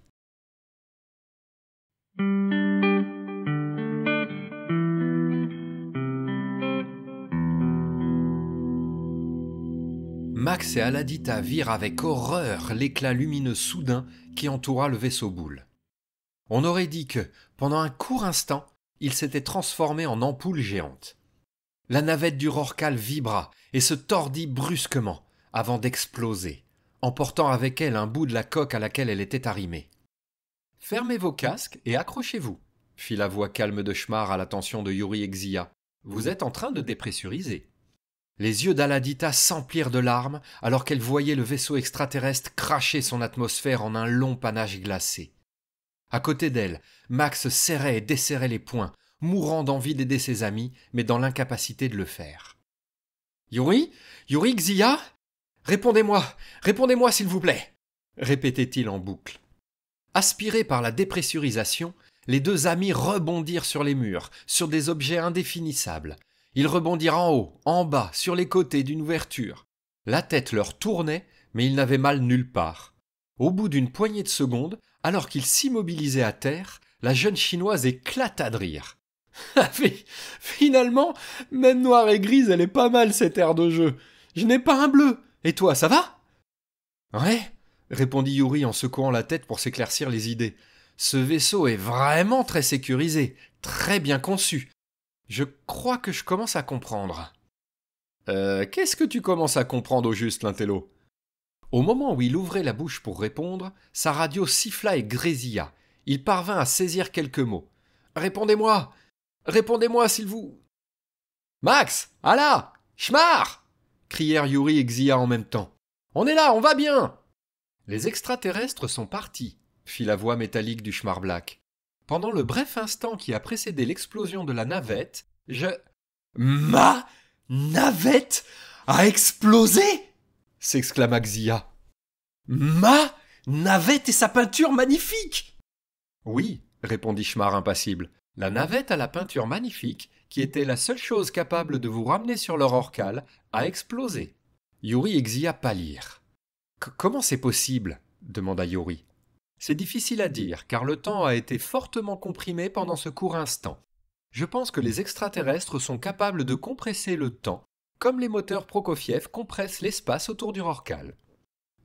Max et Aladita virent avec horreur l'éclat lumineux soudain qui entoura le vaisseau boule. On aurait dit que, pendant un court instant, il s'était transformé en ampoule géante. La navette du Rorqual vibra et se tordit brusquement, avant d'exploser, emportant avec elle un bout de la coque à laquelle elle était arrimée. « Fermez vos casques et accrochez-vous », fit la voix calme de Schmar à l'attention de Yuri et Xia. « Vous êtes en train de dépressuriser. » Les yeux d'Aladita s'emplirent de larmes alors qu'elle voyait le vaisseau extraterrestre cracher son atmosphère en un long panache glacé. À côté d'elle, Max serrait et desserrait les poings, mourant d'envie d'aider ses amis, mais dans l'incapacité de le faire. « Yuri, Xia ? Répondez-moi s'il vous plaît !» répétait-il en boucle. Aspirés par la dépressurisation, les deux amis rebondirent sur les murs, sur des objets indéfinissables. Ils rebondirent en haut, en bas, sur les côtés d'une ouverture. La tête leur tournait, mais ils n'avaient mal nulle part. Au bout d'une poignée de secondes, alors qu'ils s'immobilisaient à terre, la jeune chinoise éclata de rire. « Finalement, même noire et grise, elle est pas mal cette aire de jeu. Je n'ai pas un bleu. Et toi, ça va ?»« Ouais, » répondit Yuri en secouant la tête pour s'éclaircir les idées. « Ce vaisseau est vraiment très sécurisé, très bien conçu. Je crois que je commence à comprendre. » Qu'est-ce que tu commences à comprendre au juste, l'intello ? Au moment où il ouvrait la bouche pour répondre, sa radio siffla et grésilla. Il parvint à saisir quelques mots. « Répondez-moi s'il vous... »« Max, Allah, Schmar !» crièrent Yuri et Xia en même temps. « On est là, on va bien !»« Les extraterrestres sont partis », fit la voix métallique du Schmar Black. « Pendant le bref instant qui a précédé l'explosion de la navette, je... »« Ma navette a explosé !» s'exclama Xia. « Ma navette et sa peinture magnifique !»« Oui, » répondit Schmar impassible, « la navette à la peinture magnifique, qui était la seule chose capable de vous ramener sur leur Rorqual, a explosé. » Yuri et Xia pâlirent. Comment c'est possible ? Demanda Yuri. C'est difficile à dire, car le temps a été fortement comprimé pendant ce court instant. Je pense que les extraterrestres sont capables de compresser le temps, comme les moteurs Prokofiev compressent l'espace autour du Rorqual.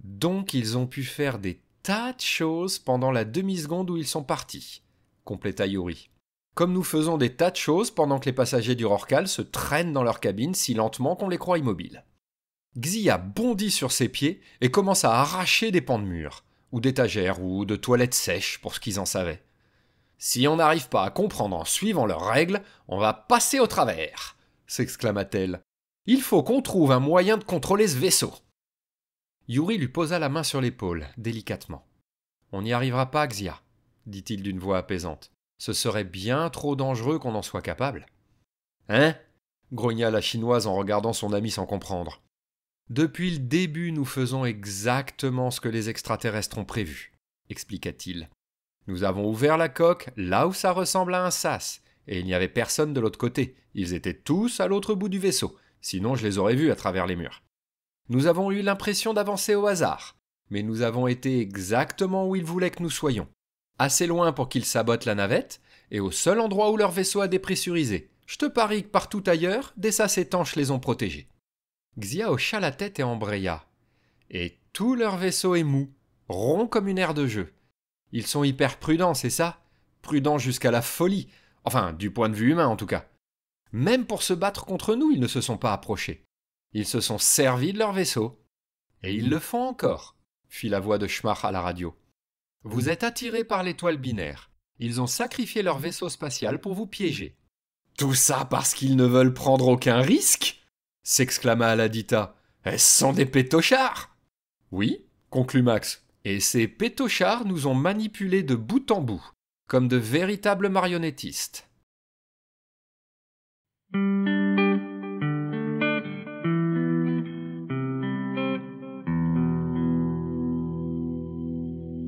Donc ils ont pu faire des tas de choses pendant la demi-seconde où ils sont partis, compléta Yuri. Comme nous faisons des tas de choses pendant que les passagers du Rorqual se traînent dans leur cabine si lentement qu'on les croit immobiles. Xia bondit sur ses pieds et commença à arracher des pans de murs, ou d'étagères, ou de toilettes sèches, pour ce qu'ils en savaient. Si on n'arrive pas à comprendre en suivant leurs règles, on va passer au travers, s'exclama-t-elle. Il faut qu'on trouve un moyen de contrôler ce vaisseau. Yuri lui posa la main sur l'épaule, délicatement. On n'y arrivera pas, Xia, dit-il d'une voix apaisante. Ce serait bien trop dangereux qu'on en soit capable. Hein ? Grogna la chinoise en regardant son ami sans comprendre. Depuis le début, nous faisons exactement ce que les extraterrestres ont prévu, expliqua-t-il. Nous avons ouvert la coque là où ça ressemble à un sas, et il n'y avait personne de l'autre côté. Ils étaient tous à l'autre bout du vaisseau, sinon je les aurais vus à travers les murs. Nous avons eu l'impression d'avancer au hasard, mais nous avons été exactement où ils voulaient que nous soyons. Assez loin pour qu'ils sabotent la navette, et au seul endroit où leur vaisseau a dépressurisé. Je te parie que partout ailleurs, des sas étanches les ont protégés. Xia hocha la tête et embraya. Et tout leur vaisseau est mou, rond comme une aire de jeu. Ils sont hyper prudents, c'est ça ? Prudents jusqu'à la folie. Enfin, du point de vue humain en tout cas. Même pour se battre contre nous, ils ne se sont pas approchés. Ils se sont servis de leur vaisseau. Et ils le font encore, fit la voix de Schmach à la radio. Vous êtes attirés par l'étoile binaire. Ils ont sacrifié leur vaisseau spatial pour vous piéger. Tout ça parce qu'ils ne veulent prendre aucun risque ? S'exclama Aladita. Est-ce sont des pétochards ? Oui, conclut Max. Et ces pétochards nous ont manipulés de bout en bout, comme de véritables marionnettistes.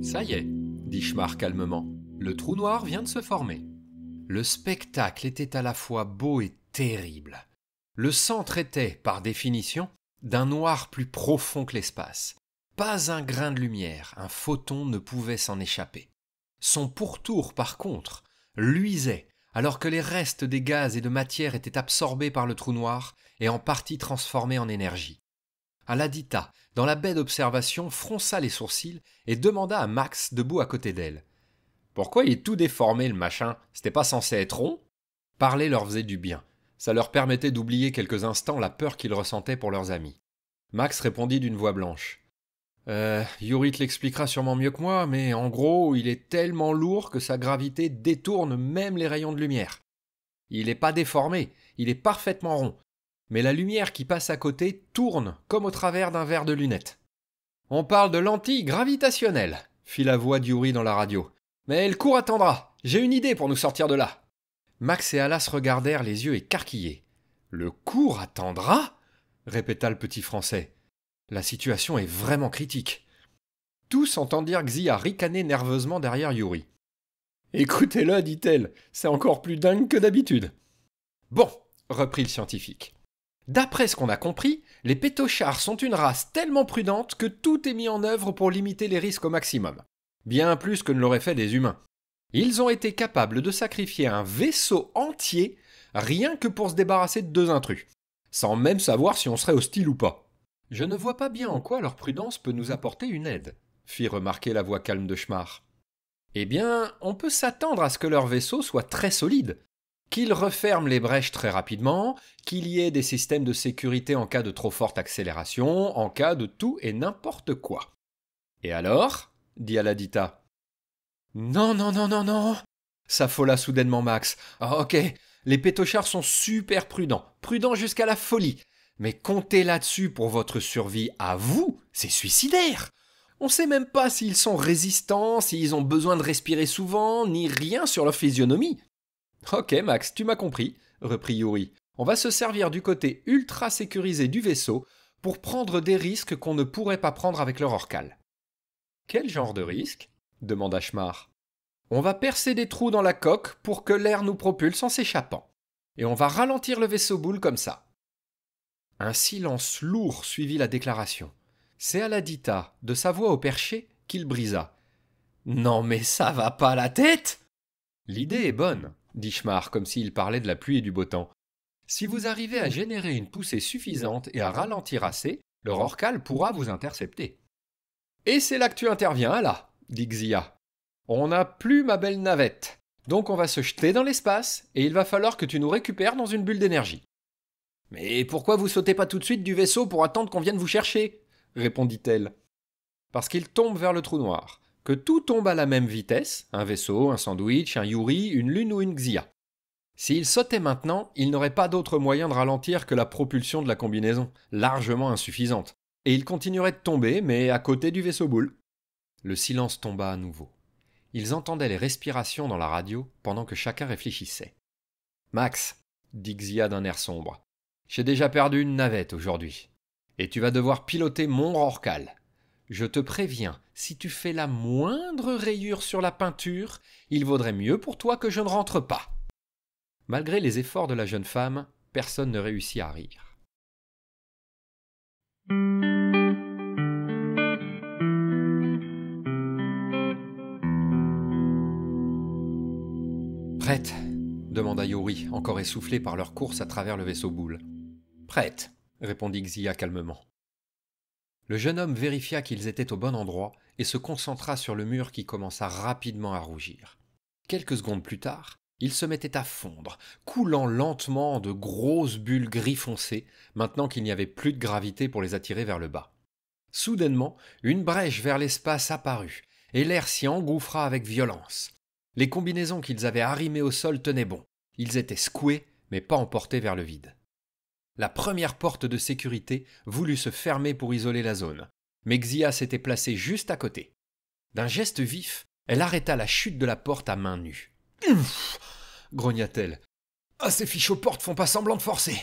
Ça y est, dit Schmach calmement. Le trou noir vient de se former. Le spectacle était à la fois beau et terrible. Le centre était, par définition, d'un noir plus profond que l'espace. Pas un grain de lumière, un photon ne pouvait s'en échapper. Son pourtour, par contre, luisait, alors que les restes des gaz et de matière étaient absorbés par le trou noir et en partie transformés en énergie. Aladita, dans la baie d'observation, fronça les sourcils et demanda à Max, debout à côté d'elle. « Pourquoi il est tout déformé, le machin ? C'était pas censé être rond ?» Parler leur faisait du bien. Ça leur permettait d'oublier quelques instants la peur qu'ils ressentaient pour leurs amis. Max répondit d'une voix blanche. Yuri te l'expliquera sûrement mieux que moi, mais en gros, il est tellement lourd que sa gravité détourne même les rayons de lumière. Il n'est pas déformé, il est parfaitement rond. Mais la lumière qui passe à côté tourne comme au travers d'un verre de lunettes. On parle de lentille gravitationnelle, fit la voix d'Yuri dans la radio. Mais le cours attendra, j'ai une idée pour nous sortir de là. Max et Alas regardèrent les yeux écarquillés. Le cours attendra ? Répéta le petit Français. La situation est vraiment critique. Tous entendirent Xia ricaner nerveusement derrière Yuri. Écoutez-le, dit-elle, c'est encore plus dingue que d'habitude. Bon, reprit le scientifique. D'après ce qu'on a compris, les pétochards sont une race tellement prudente que tout est mis en œuvre pour limiter les risques au maximum. Bien plus que ne l'auraient fait des humains. Ils ont été capables de sacrifier un vaisseau entier rien que pour se débarrasser de 2 intrus, sans même savoir si on serait hostile ou pas. Je ne vois pas bien en quoi leur prudence peut nous apporter une aide, fit remarquer la voix calme de Schmach. Eh bien, on peut s'attendre à ce que leur vaisseau soit très solide, qu'ils referment les brèches très rapidement, qu'il y ait des systèmes de sécurité en cas de trop forte accélération, en cas de tout et n'importe quoi. Et alors ? Dit Aladita. Non, s'affola soudainement Max. Ah, ok, les pétochards sont super prudents jusqu'à la folie. Mais compter là-dessus pour votre survie à vous, c'est suicidaire. On sait même pas s'ils sont résistants, s'ils ont besoin de respirer souvent, ni rien sur leur physionomie. Ok Max, tu m'as compris, reprit Yuri. On va se servir du côté ultra sécurisé du vaisseau pour prendre des risques qu'on ne pourrait pas prendre avec le Rorqual. Quel genre de risque ? Demanda Schmach. On va percer des trous dans la coque pour que l'air nous propulse en s'échappant. Et on va ralentir le vaisseau boule comme ça. Un silence lourd suivit la déclaration. C'est à la dita, de sa voix au perché, qu'il brisa. « Non mais ça va pas la tête !» « L'idée est bonne, » dit Schmar, comme s'il parlait de la pluie et du beau temps. « Si vous arrivez à générer une poussée suffisante et à ralentir assez, le Rorqual pourra vous intercepter. »« Et c'est là que tu interviens, là, » dit Xia. « On n'a plus ma belle navette, donc on va se jeter dans l'espace et il va falloir que tu nous récupères dans une bulle d'énergie. »« Mais pourquoi vous sautez pas tout de suite du vaisseau pour attendre qu'on vienne vous chercher ?» répondit-elle. « Parce qu'il tombe vers le trou noir. Que tout tombe à la même vitesse, un vaisseau, un sandwich, un Yuri, une lune ou une Xia. S'il sautait maintenant, il n'aurait pas d'autre moyen de ralentir que la propulsion de la combinaison, largement insuffisante, et il continuerait de tomber, mais à côté du vaisseau boule. » Le silence tomba à nouveau. Ils entendaient les respirations dans la radio pendant que chacun réfléchissait. « Max, » dit Xia d'un air sombre, « j'ai déjà perdu une navette aujourd'hui, et tu vas devoir piloter mon Rorqual. Je te préviens, si tu fais la moindre rayure sur la peinture, il vaudrait mieux pour toi que je ne rentre pas. » Malgré les efforts de la jeune femme, personne ne réussit à rire. « Prête ?» demanda Yuri, encore essoufflé par leur course à travers le vaisseau boule. « Prête !» répondit Xia calmement. Le jeune homme vérifia qu'ils étaient au bon endroit et se concentra sur le mur qui commença rapidement à rougir. Quelques secondes plus tard, il se mettait à fondre, coulant lentement de grosses bulles gris foncé, maintenant qu'il n'y avait plus de gravité pour les attirer vers le bas. Soudainement, une brèche vers l'espace apparut, et l'air s'y engouffra avec violence. Les combinaisons qu'ils avaient arrimées au sol tenaient bon. Ils étaient secoués, mais pas emportés vers le vide. La première porte de sécurité voulut se fermer pour isoler la zone, mais Xia s'était placée juste à côté. D'un geste vif, elle arrêta la chute de la porte à main nue. « Ouf !» grogna-t-elle. « Ah, ces fichots portes font pas semblant de forcer !»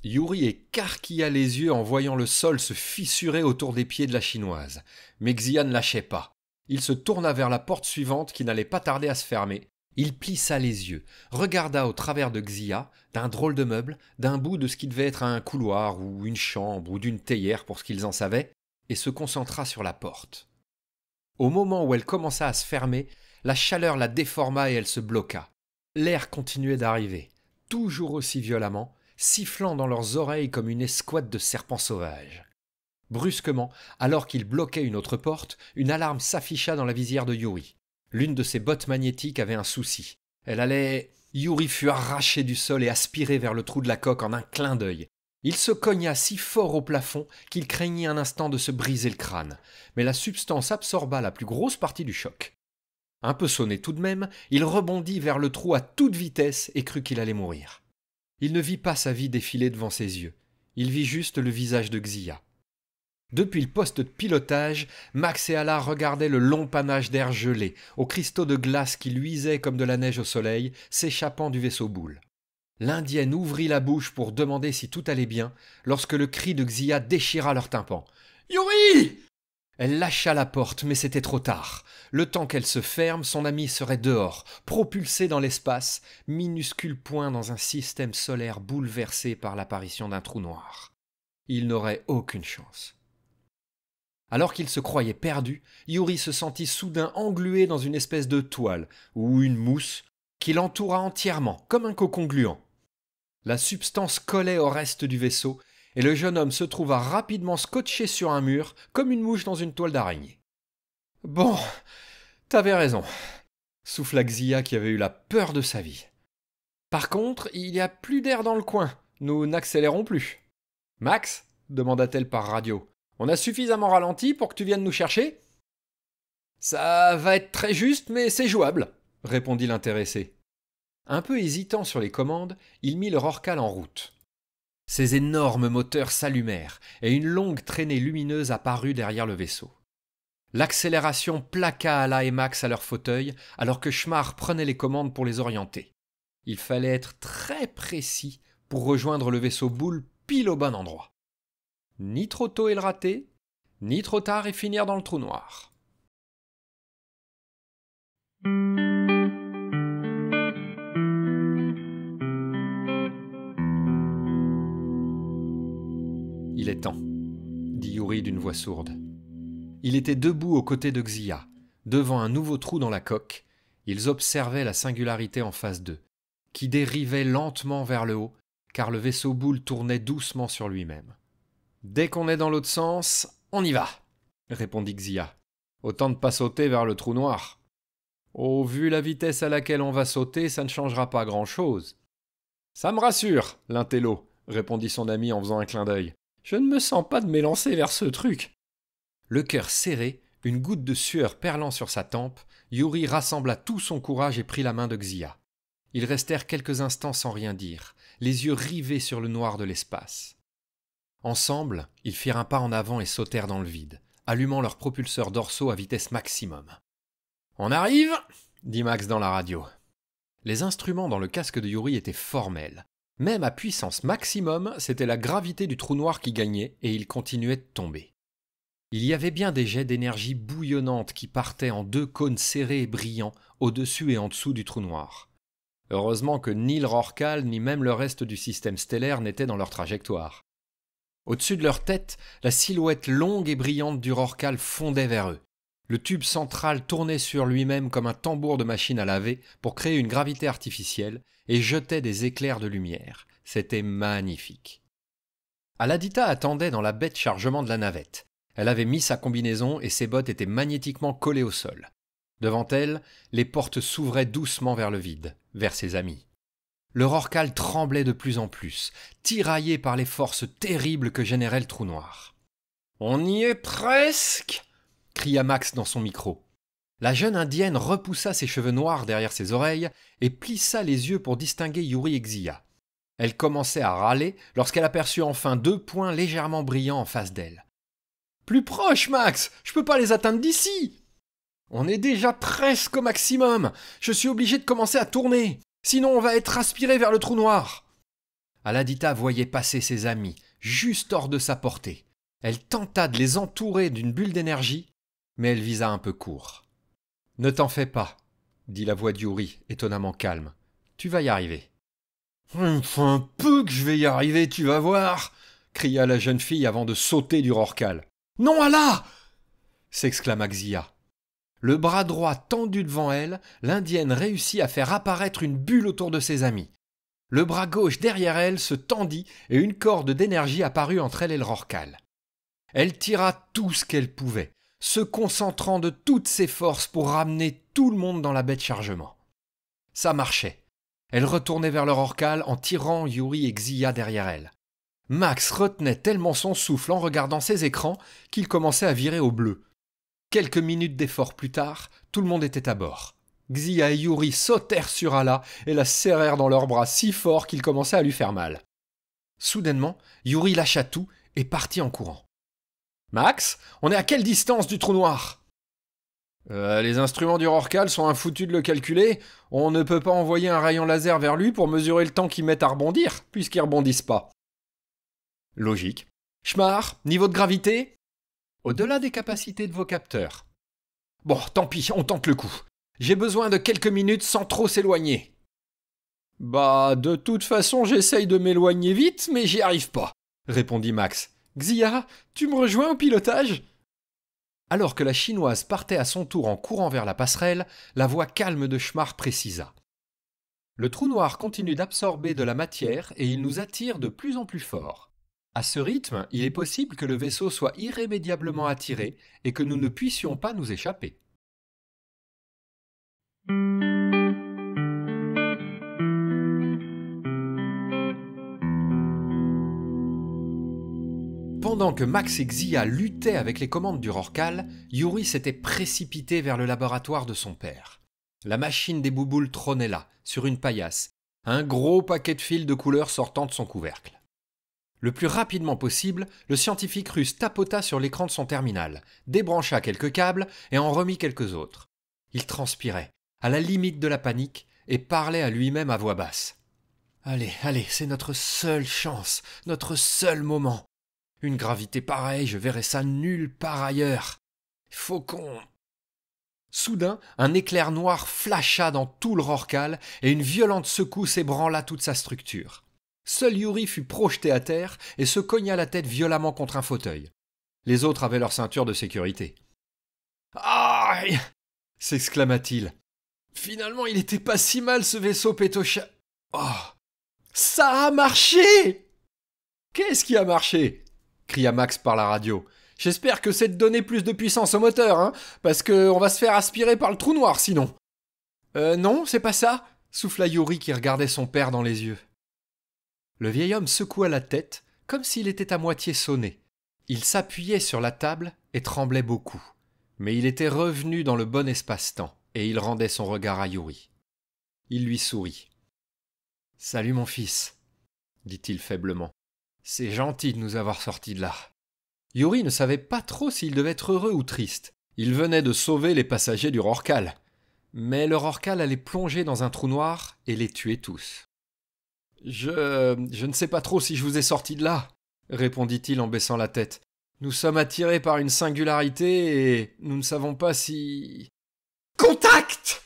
Yuri écarquilla les yeux en voyant le sol se fissurer autour des pieds de la chinoise. Mais Xia ne lâchait pas. Il se tourna vers la porte suivante qui n'allait pas tarder à se fermer. Il plissa les yeux, regarda au travers de Xia, d'un drôle de meuble, d'un bout de ce qui devait être un couloir ou une chambre ou d'une théière pour ce qu'ils en savaient, et se concentra sur la porte. Au moment où elle commença à se fermer, la chaleur la déforma et elle se bloqua. L'air continuait d'arriver, toujours aussi violemment, sifflant dans leurs oreilles comme une escouade de serpents sauvages. Brusquement, alors qu'il bloquait une autre porte, une alarme s'afficha dans la visière de Yuri. L'une de ses bottes magnétiques avait un souci. Elle allait... Yuri fut arraché du sol et aspiré vers le trou de la coque en un clin d'œil. Il se cogna si fort au plafond qu'il craignit un instant de se briser le crâne, mais la substance absorba la plus grosse partie du choc. Un peu sonné tout de même, il rebondit vers le trou à toute vitesse et crut qu'il allait mourir. Il ne vit pas sa vie défiler devant ses yeux. Il vit juste le visage de Xia. Depuis le poste de pilotage, Max et Ala regardaient le long panache d'air gelé, aux cristaux de glace qui luisaient comme de la neige au soleil, s'échappant du vaisseau boule. L'Indienne ouvrit la bouche pour demander si tout allait bien, lorsque le cri de Xia déchira leur tympan. « Yuri !» Elle lâcha la porte, mais c'était trop tard. Le temps qu'elle se ferme, son ami serait dehors, propulsé dans l'espace, minuscule point dans un système solaire bouleversé par l'apparition d'un trou noir. Il n'aurait aucune chance. Alors qu'il se croyait perdu, Yuri se sentit soudain englué dans une espèce de toile, ou une mousse, qui l'entoura entièrement, comme un cocon gluant. La substance collait au reste du vaisseau, et le jeune homme se trouva rapidement scotché sur un mur, comme une mouche dans une toile d'araignée. « Bon, t'avais raison », souffla Xia qui avait eu la peur de sa vie. « Par contre, il n'y a plus d'air dans le coin, nous n'accélérons plus. »« Max ?» demanda-t-elle par radio. « On a suffisamment ralenti pour que tu viennes nous chercher ?»« Ça va être très juste, mais c'est jouable, » répondit l'intéressé. Un peu hésitant sur les commandes, il mit le Rorqual en route. Ses énormes moteurs s'allumèrent et une longue traînée lumineuse apparut derrière le vaisseau. L'accélération plaqua Ala et Max à leur fauteuil alors que Schmar prenait les commandes pour les orienter. Il fallait être très précis pour rejoindre le vaisseau boule pile au bon endroit. Ni trop tôt et le rater, ni trop tard et finir dans le trou noir. Il est temps, dit Yuri d'une voix sourde. Il était debout aux côtés de Xia, devant un nouveau trou dans la coque. Ils observaient la singularité en face d'eux, qui dérivait lentement vers le haut, car le vaisseau boule tournait doucement sur lui-même. « Dès qu'on est dans l'autre sens, on y va !» répondit Xia. « Autant ne pas sauter vers le trou noir. »« Oh, vu la vitesse à laquelle on va sauter, ça ne changera pas grand-chose. »« Ça me rassure, l'intello, » répondit son ami en faisant un clin d'œil. « Je ne me sens pas de m'élancer vers ce truc. » Le cœur serré, une goutte de sueur perlant sur sa tempe, Yuri rassembla tout son courage et prit la main de Xia. Ils restèrent quelques instants sans rien dire, les yeux rivés sur le noir de l'espace. Ensemble, ils firent un pas en avant et sautèrent dans le vide, allumant leurs propulseurs dorsaux à vitesse maximum. « On arrive !» dit Max dans la radio. Les instruments dans le casque de Yuri étaient formels. Même à puissance maximum, c'était la gravité du trou noir qui gagnait et il continuait de tomber. Il y avait bien des jets d'énergie bouillonnante qui partaient en 2 cônes serrés et brillants au-dessus et en dessous du trou noir. Heureusement que ni le Rorqual ni même le reste du système stellaire n'étaient dans leur trajectoire. Au-dessus de leur tête, la silhouette longue et brillante du Rorqual fondait vers eux. Le tube central tournait sur lui-même comme un tambour de machine à laver pour créer une gravité artificielle et jetait des éclairs de lumière. C'était magnifique. Aladita attendait dans la baie de chargement de la navette. Elle avait mis sa combinaison et ses bottes étaient magnétiquement collées au sol. Devant elle, les portes s'ouvraient doucement vers le vide, vers ses amis. Le Rorqual tremblait de plus en plus, tiraillé par les forces terribles que générait le trou noir. « On y est presque !» cria Max dans son micro. La jeune indienne repoussa ses cheveux noirs derrière ses oreilles et plissa les yeux pour distinguer Yuri et Xia. Elle commençait à râler lorsqu'elle aperçut enfin 2 points légèrement brillants en face d'elle. « Plus proche, Max! Je peux pas les atteindre d'ici !»« On est déjà presque au maximum. Je suis obligé de commencer à tourner. Sinon on va être aspiré vers le trou noir. » Aladita voyait passer ses amis, juste hors de sa portée. Elle tenta de les entourer d'une bulle d'énergie, mais elle visa un peu court. « Ne t'en fais pas, » dit la voix d'Yuri, étonnamment calme. « Tu vas y arriver. »« Enfin un peu que je vais y arriver, tu vas voir !» cria la jeune fille avant de sauter du Rorqual. « Non, Allah !» s'exclama Xia. Le bras droit tendu devant elle, l'indienne réussit à faire apparaître une bulle autour de ses amis. Le bras gauche derrière elle se tendit et une corde d'énergie apparut entre elle et le Rorqual. Elle tira tout ce qu'elle pouvait, se concentrant de toutes ses forces pour ramener tout le monde dans la baie de chargement. Ça marchait. Elle retournait vers le Rorqual en tirant Yuri et Xia derrière elle. Max retenait tellement son souffle en regardant ses écrans qu'il commençait à virer au bleu. Quelques minutes d'effort plus tard, tout le monde était à bord. Xia et Yuri sautèrent sur Allah et la serrèrent dans leurs bras si fort qu'il commençait à lui faire mal. Soudainement, Yuri lâcha tout et partit en courant. « Max, on est à quelle distance du trou noir ?»« Les instruments du Rorqual sont infoutus de le calculer. On ne peut pas envoyer un rayon laser vers lui pour mesurer le temps qu'il met à rebondir, puisqu'il rebondisse pas. » Logique. « Schmar, niveau de gravité ?» Au-delà des capacités de vos capteurs. « Bon, tant pis, on tente le coup. J'ai besoin de quelques minutes sans trop s'éloigner. »« Bah, de toute façon, j'essaye de m'éloigner vite, mais j'y arrive pas, » répondit Max. « Xia, tu me rejoins au pilotage ?» Alors que la Chinoise partait à son tour en courant vers la passerelle, la voix calme de Schmar précisa. « Le trou noir continue d'absorber de la matière et il nous attire de plus en plus fort. À ce rythme, il est possible que le vaisseau soit irrémédiablement attiré et que nous ne puissions pas nous échapper. » Pendant que Max et Xia luttaient avec les commandes du Rorqual, Yuri s'était précipité vers le laboratoire de son père. La machine des bouboules trônait là, sur une paillasse, un gros paquet de fils de couleur sortant de son couvercle. Le plus rapidement possible, le scientifique russe tapota sur l'écran de son terminal, débrancha quelques câbles et en remit quelques autres. Il transpirait, à la limite de la panique, et parlait à lui-même à voix basse. « Allez, allez, c'est notre seule chance, notre seul moment. Une gravité pareille, je verrai ça nulle part ailleurs. Il faut qu'on... » Soudain, un éclair noir flasha dans tout le Rorqual et une violente secousse ébranla toute sa structure. Seul Yuri fut projeté à terre et se cogna la tête violemment contre un fauteuil. Les autres avaient leur ceinture de sécurité. « Aïe !» s'exclama-t-il. « Finalement, il était pas si mal ce vaisseau pétocha... Oh ! Ça a marché !»« Qu'est-ce qui a marché ?» cria Max par la radio. « J'espère que c'est de donner plus de puissance au moteur, hein, parce qu'on va se faire aspirer par le trou noir sinon. »« Non, c'est pas ça !» souffla Yuri qui regardait son père dans les yeux. Le vieil homme secoua la tête, comme s'il était à moitié sonné. Il s'appuyait sur la table et tremblait beaucoup. Mais il était revenu dans le bon espace-temps, et il rendait son regard à Yuri. Il lui sourit. « Salut mon fils, » dit-il faiblement. « C'est gentil de nous avoir sortis de là. » Yuri ne savait pas trop s'il devait être heureux ou triste. Il venait de sauver les passagers du Rorqual. Mais le Rorqual allait plonger dans un trou noir et les tuer tous. « Je ne sais pas trop si je vous ai sortis de là, » répondit-il en baissant la tête. « Nous sommes attirés par une singularité et nous ne savons pas si... »« Contact !»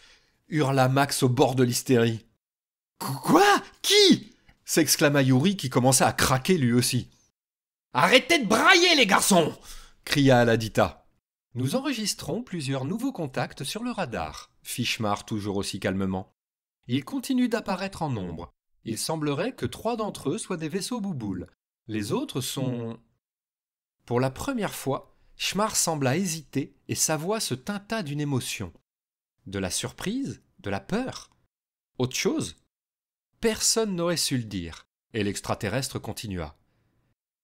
hurla Max au bord de l'hystérie. « Quoi ? Qui ?» s'exclama Yuri qui commença à craquer lui aussi. « Arrêtez de brailler les garçons !» cria Aladita. « Nous enregistrons plusieurs nouveaux contacts sur le radar, » fit Schmar toujours aussi calmement. « Ils continuent d'apparaître en nombre. Il semblerait que 3 d'entre eux soient des vaisseaux bouboules. Les autres sont... » Pour la première fois, Schmar sembla hésiter et sa voix se teinta d'une émotion. De la surprise ? De la peur ? Autre chose ? Personne n'aurait su le dire, et l'extraterrestre continua.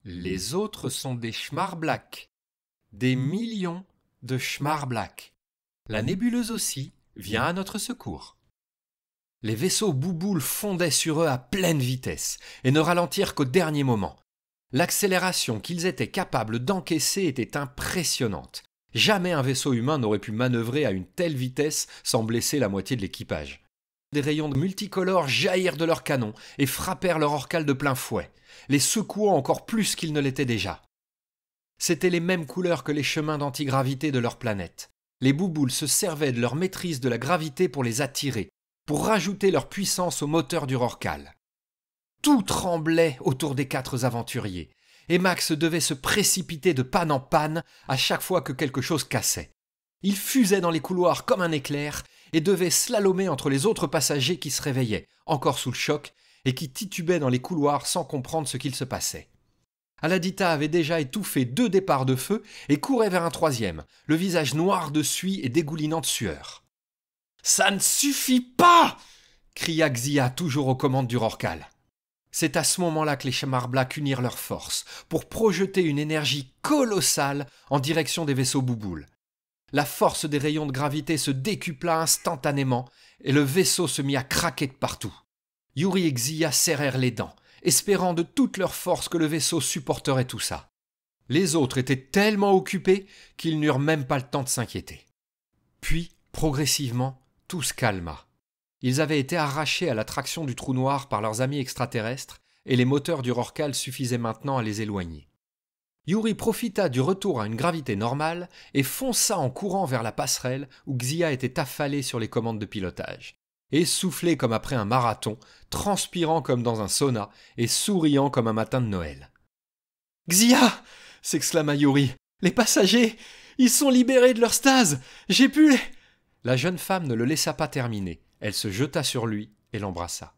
Les autres sont des Schmarblack. Des millions de Schmarblack. La nébuleuse aussi vient à notre secours. Les vaisseaux bouboules fondaient sur eux à pleine vitesse et ne ralentirent qu'au dernier moment. L'accélération qu'ils étaient capables d'encaisser était impressionnante. Jamais un vaisseau humain n'aurait pu manœuvrer à une telle vitesse sans blesser la moitié de l'équipage. Des rayons multicolores jaillirent de leurs canons et frappèrent leur Rorqual de plein fouet, les secouant encore plus qu'ils ne l'étaient déjà. C'étaient les mêmes couleurs que les chemins d'antigravité de leur planète. Les bouboules se servaient de leur maîtrise de la gravité pour les attirer, pour rajouter leur puissance au moteur du Rorqual. Tout tremblait autour des 4 aventuriers, et Max devait se précipiter de panne en panne à chaque fois que quelque chose cassait. Il fusait dans les couloirs comme un éclair et devait slalomer entre les autres passagers qui se réveillaient, encore sous le choc, et qui titubaient dans les couloirs sans comprendre ce qu'il se passait. Aladita avait déjà étouffé 2 départs de feu et courait vers un 3e, le visage noir de suie et dégoulinant de sueur. « Ça ne suffit pas !» cria Xia, toujours aux commandes du Rorqual. C'est à ce moment-là que les Schmarblack unirent leurs forces pour projeter une énergie colossale en direction des vaisseaux bouboules. La force des rayons de gravité se décupla instantanément et le vaisseau se mit à craquer de partout. Yuri et Xia serrèrent les dents, espérant de toute leur force que le vaisseau supporterait tout ça. Les autres étaient tellement occupés qu'ils n'eurent même pas le temps de s'inquiéter. Puis, progressivement, tout se calma. Ils avaient été arrachés à l'attraction du trou noir par leurs amis extraterrestres et les moteurs du Rorqual suffisaient maintenant à les éloigner. Yuri profita du retour à une gravité normale et fonça en courant vers la passerelle où Xia était affalée sur les commandes de pilotage. Essoufflé comme après un marathon, transpirant comme dans un sauna et souriant comme un matin de Noël. « Xia !» s'exclama Yuri. « Les passagers, ils sont libérés de leur stase. J'ai pu les... » La jeune femme ne le laissa pas terminer. Elle se jeta sur lui et l'embrassa.